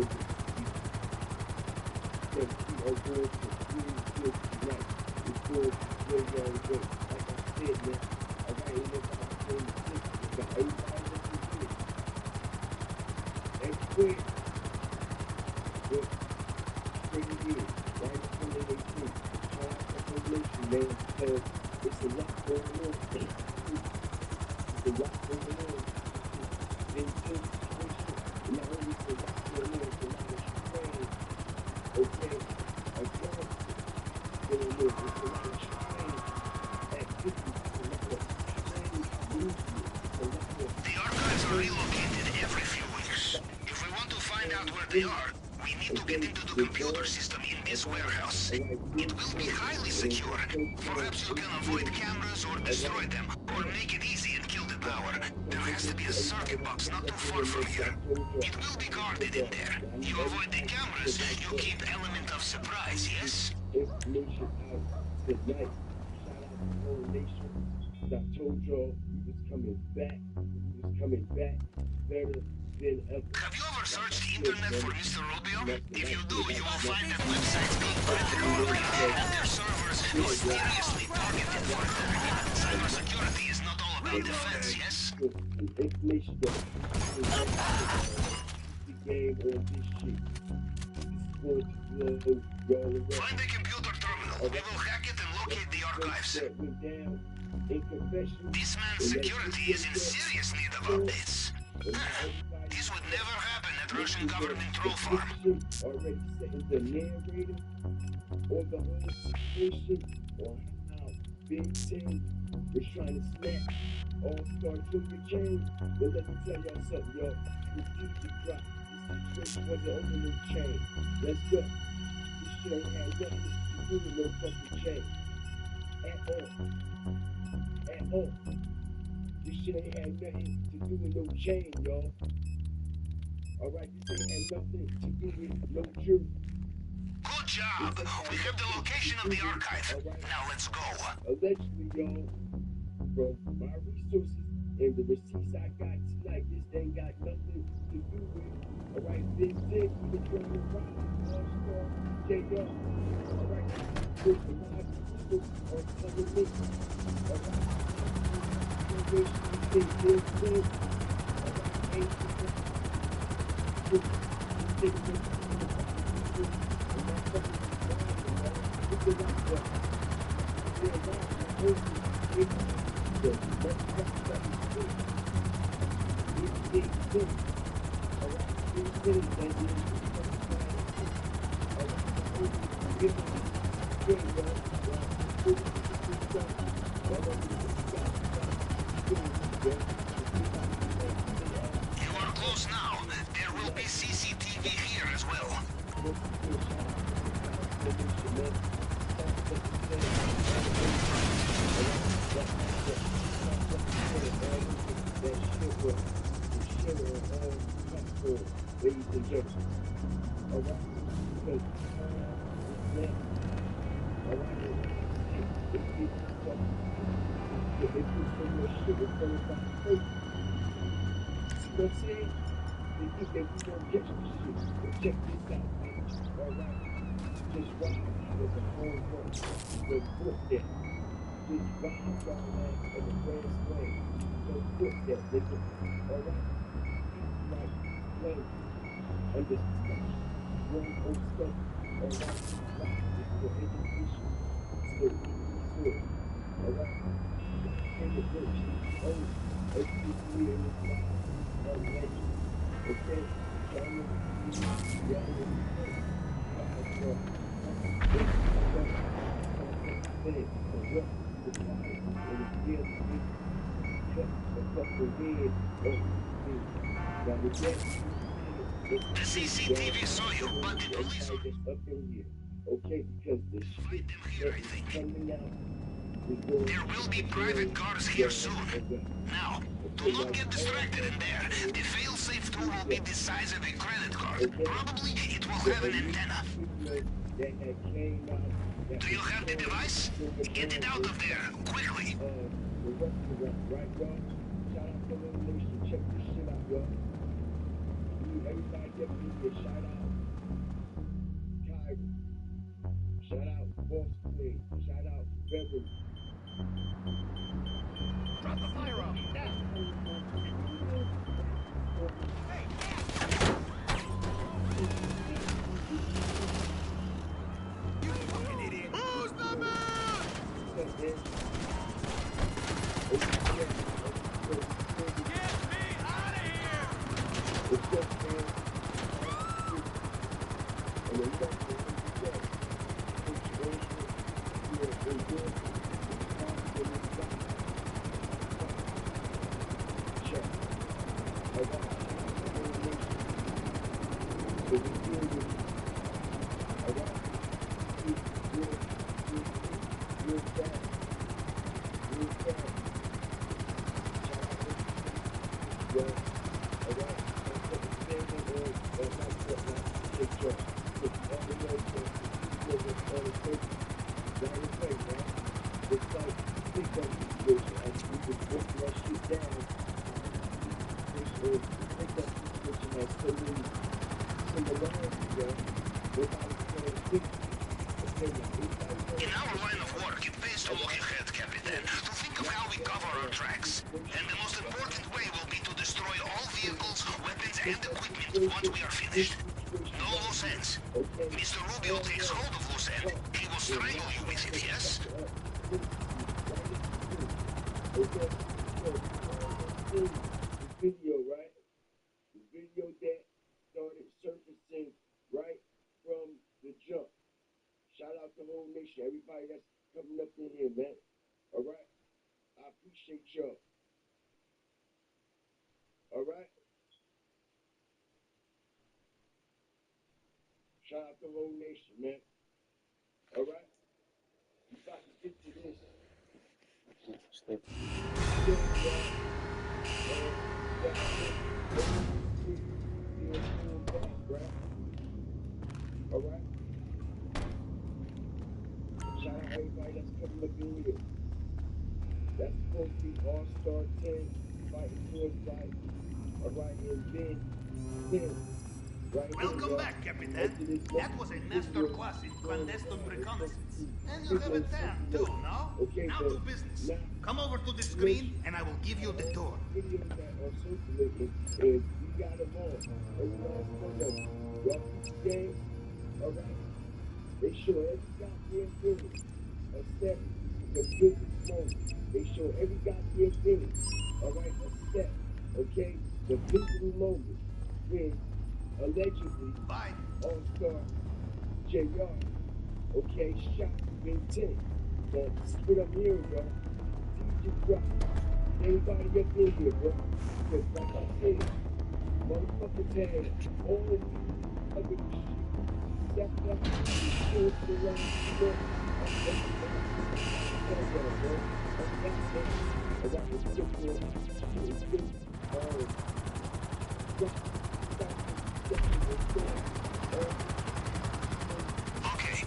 we are going to feel good tonight. It's going to blow your head. Like I said, man, alright, in about 26, about everybody looking good. Everywhere, but straight ahead, right up on their team. Try to nation, man, because it's a lot going on. It's a lot going on. In this situation, and not only it's a lot going on, it's a lot of strain, okay, against going on. It's a lot of strain activities, it's a lot of strain movement, it's a lot of The archives are relocated every few weeks. If we want to find out where they are, we need to get into the computer system in this warehouse. It will be highly secure. Perhaps you can avoid cameras or destroy them, or make it easy and kill the power. There has to be a circuit box not too far from here. It will be guarded in there. You avoid the cameras, you keep element of surprise, yes? information out tonight. Shout out to the whole nation. As I told y'all, we was coming back. We was coming back better than ever. Have you ever searched the internet for Mr. Rubio? If you do, you will find that websites being printed correctly and their servers mysteriously targeted for attack. Cybersecurity is not all about defense, yes? Information that the game on this shit. It's going to blow y'all away. Find the computer terminal. We will hack it and locate the archives. That went down in confession. This man's security is in serious need of updates. This would never happen at Russian government troll farm. Already setting the narrator on the whole situation on how Big Ten was trying to snap All-Star Junior chain. But let me tell y'all something, y'all. Refuse to drop. This situation wasn't on the chain. Let's go. This shit ain't had nothing to do with no fucking chain. At all. At all. This shit ain't had nothing to do with no chain, y'all. Alright, this ain't had nothing to do with no jury. Good job. We have the location of the archive. Now let's go. Allegedly, y'all, from my resources and the receipts I got tonight, this ain't got nothing to do with. Alright, Big Ten, we been trying to rob All-Star JR. Alright, with the live resources are telling me. Alright, Big Ten, alright, ain't You are close now. There will be CCTV here as well. Ladies and gentlemen, alright, because you know what I'm saying? They think that we don't get this shit. But check this out, man. Alright. Just robbed was a home run. The foot that. Just robbed y'all man of the grand slam. The foot that, nigga. Alright. Like, plain. Under discussion. Wrong old stuff. Alright. Rock is for education. So, alright. And it works. Oh, every year in this life. Alright. Okay, y'all The CCTV saw you, but the police are... Okay, because the shit that is coming out. There will be private cars here soon. Now, do not get distracted in there. The fail-safe tool will be the size of a credit card. Probably it will have an antenna. Do you have the device? Get it out of there, quickly. Right, y'all? Shout out to the nation. Check this shit out, y'all. up in here. Shout out Kyra. Shout out Boss Queen. Shout out Beverly. Drop the firearm now. You fucking idiot. Who's the man? What's up, man? Get me out of here! What's up, man? And then you got to In our line of work, it pays to look ahead, Captain, to think of how we cover our tracks. And the most important way will be to destroy all vehicles, weapons, and equipment once we are finished. No loose ends. Mr. Rubio takes hold of loose end. He will strangle you with it, yes? The video, right? The video that started surfacing right from the jump. Shout out to the whole nation, everybody that's coming up in here, man. All right? I appreciate y'all. All right? Shout out to the whole nation, man. All right? We about to get to this. All right? Shout out everybody that's coming up in here. That's supposed to be All-Star 10, fighting towards life. All right, and then 10. Right Welcome here, back, Captain. That was a master class in clandestine reconnaissance. And you have a tan too, no? Okay, now to business. Come over to the screen and I will give you the tour. Videos that are circulating is we got them all. Every last one of them. Y'all see the game? All right? They show every goddamn minute. Except the biggest moment. They show every goddamn minute. All right? Except, okay, the pivotal moment when allegedly All-Star JR, okay, shot Ben 10. Now, this is what I'm hearing, y'all. T just dropped. Anybody up in here, bro? Because like I said, motherfuckers had all of these other shit set up shit around the world. Okay.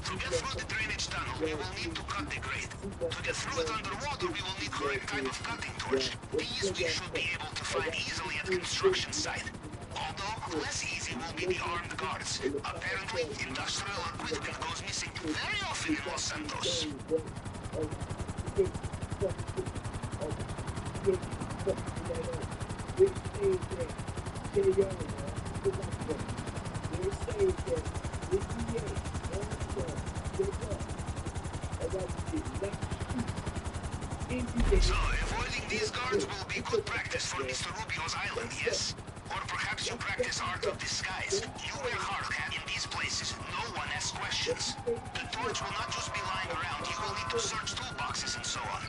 To get through the drainage tunnel, we will need to cut the grate. To get through it underwater, we will need correct type of cutting torch. These we should be able to find easily at construction site. Although, less easy will be the armed guards. Apparently, industrial equipment goes missing very often in Los Santos. So, avoiding these guards will be good practice for Mr. Rubio's island, yes? Or perhaps you practice art of disguise. You wear hard hat in these places. No one asks questions. The torch will not just be lying around. You will need to search toolboxes and so on.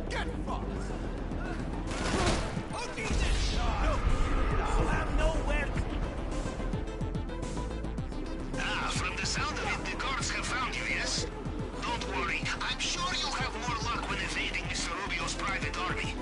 Get fucked! Okay, then shot! I'll have nowhere to... Ah, from the sound of it, the guards have found you, yes? Don't worry, I'm sure you'll have more luck when evading Mr. Rubio's private army.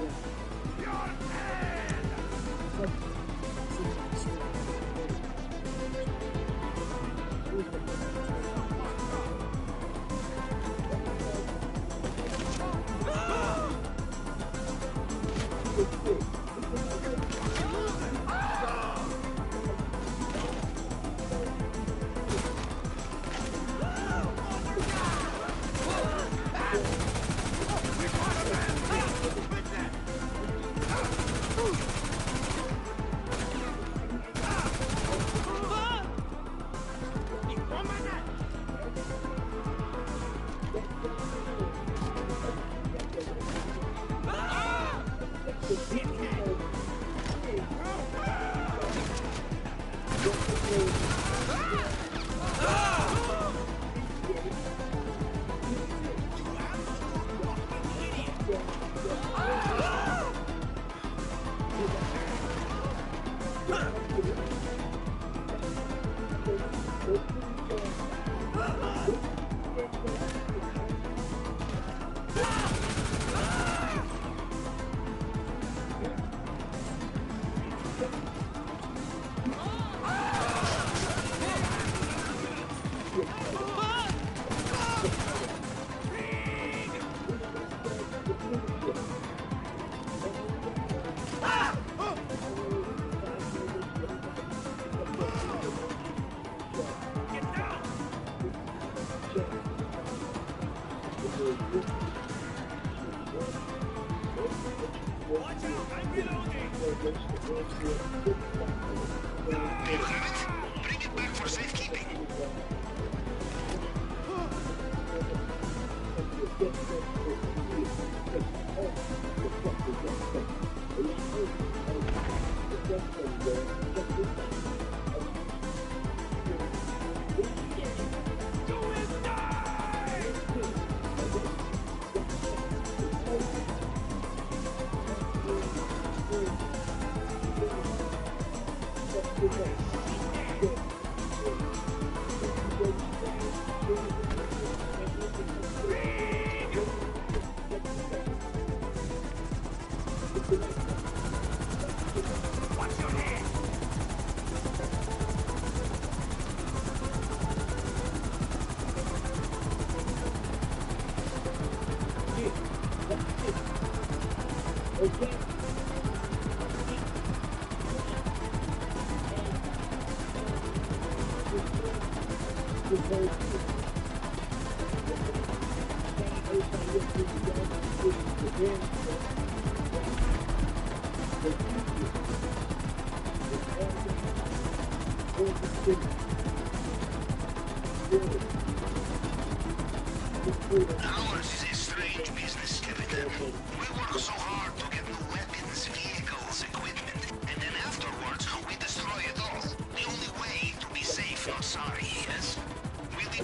Ours is a strange business, Captain. We work so hard to get new weapons, vehicles, equipment, and then afterwards we destroy it all. The only way to be safe, not sorry.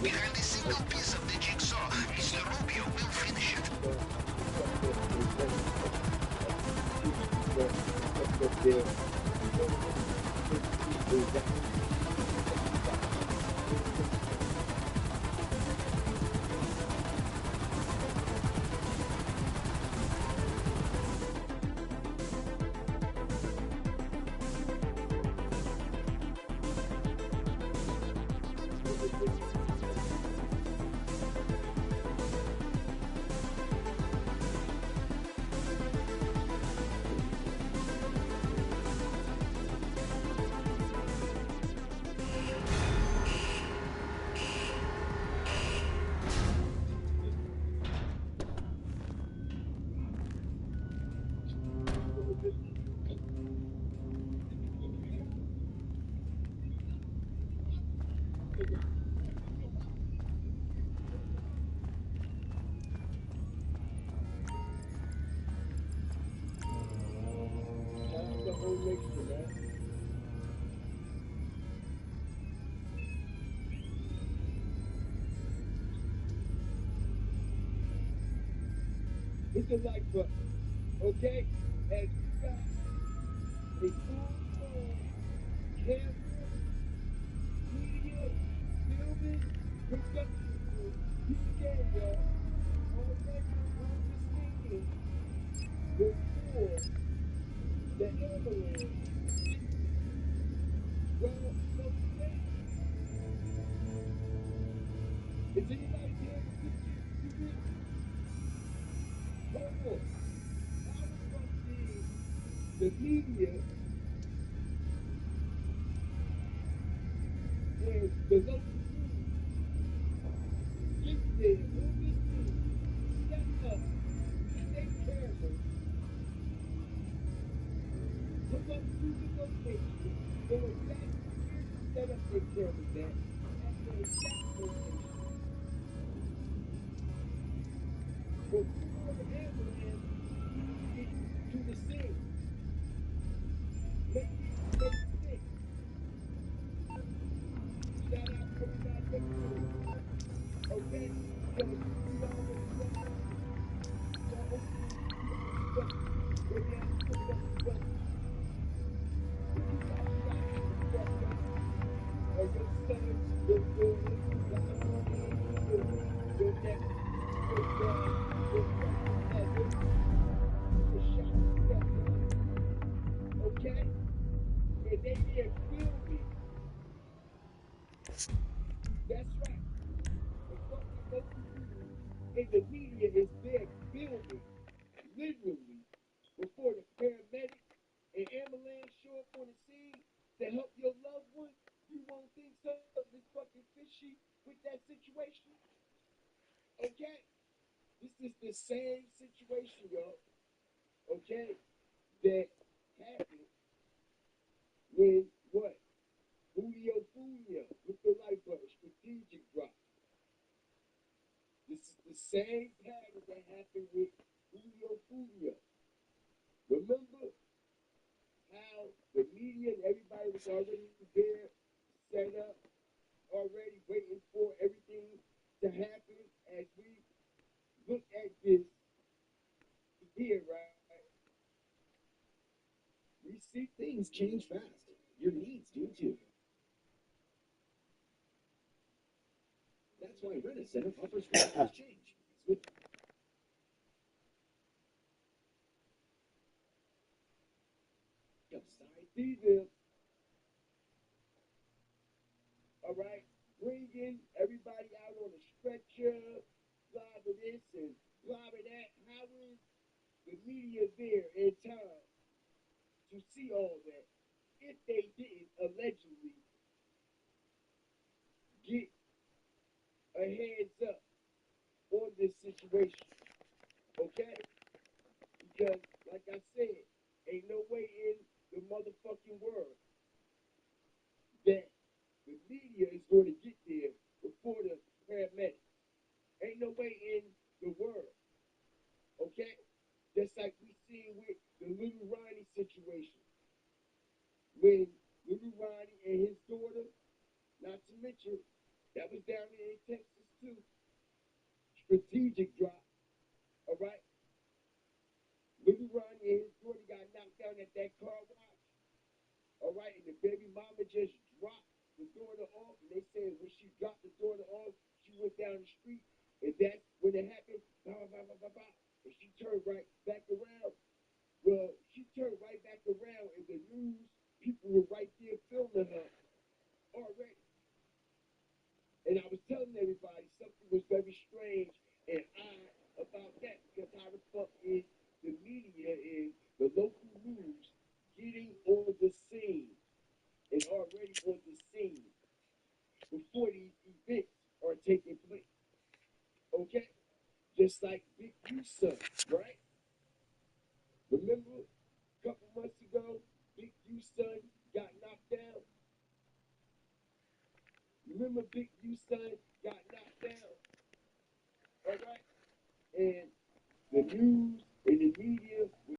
behind a single piece of the jigsaw. Mr. Rubio will finish it. It's a life book, okay? As we got a full-blown camera, media, filming, production crew here again, y'all, already on the scene before the ambulance brought something down. Is anybody paying attention to this? Hold on. How the fuck did the media and the local news get there on the scene, set up their cameras, come up to the location, know exactly where to set up their cameras at the exact location, before the ambulance even gets to the scene. Make sense. Shout out everybody up here. Okay? Because we already know the opening question. Go down to the next question. If you got shot in the truck, or your son, your daughter, God forbid, your nephew, your dad, your fucking mother was shot in the truck, okay? And they there filming. That's right. The fucking local news and the media is there filming, literally, before the paramedics and ambulance show up on the scene to help your loved one. You won't think something fucking fishy with that situation? Okay? This is the same situation, y'all. Okay? That happened when what? Julio with the light button, strategic drop. This is the same pattern that happened with Julio. Remember how the media and everybody was already there, set up, already waiting for everything to happen as we look at this here, right? We see Things change fast. Your needs do too. That's why Rent-A-Center offers fast change. With side season, all right, bringing everybody out on a stretcher, blah blah this and blah blah that. How is the media there in time to see all that if they didn't allegedly get a heads up on this situation? Okay? Because, like I said, ain't no way in the motherfucking world that the media is going to get there before the paramedics. Ain't no way in the world. Okay? Just like we seen with the little Ronnie situation. When little Ronnie and his daughter, not to mention That was down there in Texas too. Strategic drop. All right. Little Ronnie and his daughter got knocked down at that car wash. All right, and the baby mama just dropped the daughter off, and they said when she dropped the daughter off, she went down the street, and that's when it happened. Bah, bah, bah, bah, bah, and she turned right back around. Well, she turned right back around, and the news people were right there filming her already. And I was telling everybody something was very strange and odd about that because how the fuck is the media is the local news getting on the scene and already on the scene before these events are taking place. Okay? Just like Big U son, right? Remember a couple months ago, Big U son got knocked down? Remember Big U son got knocked down? All right? And the news and the media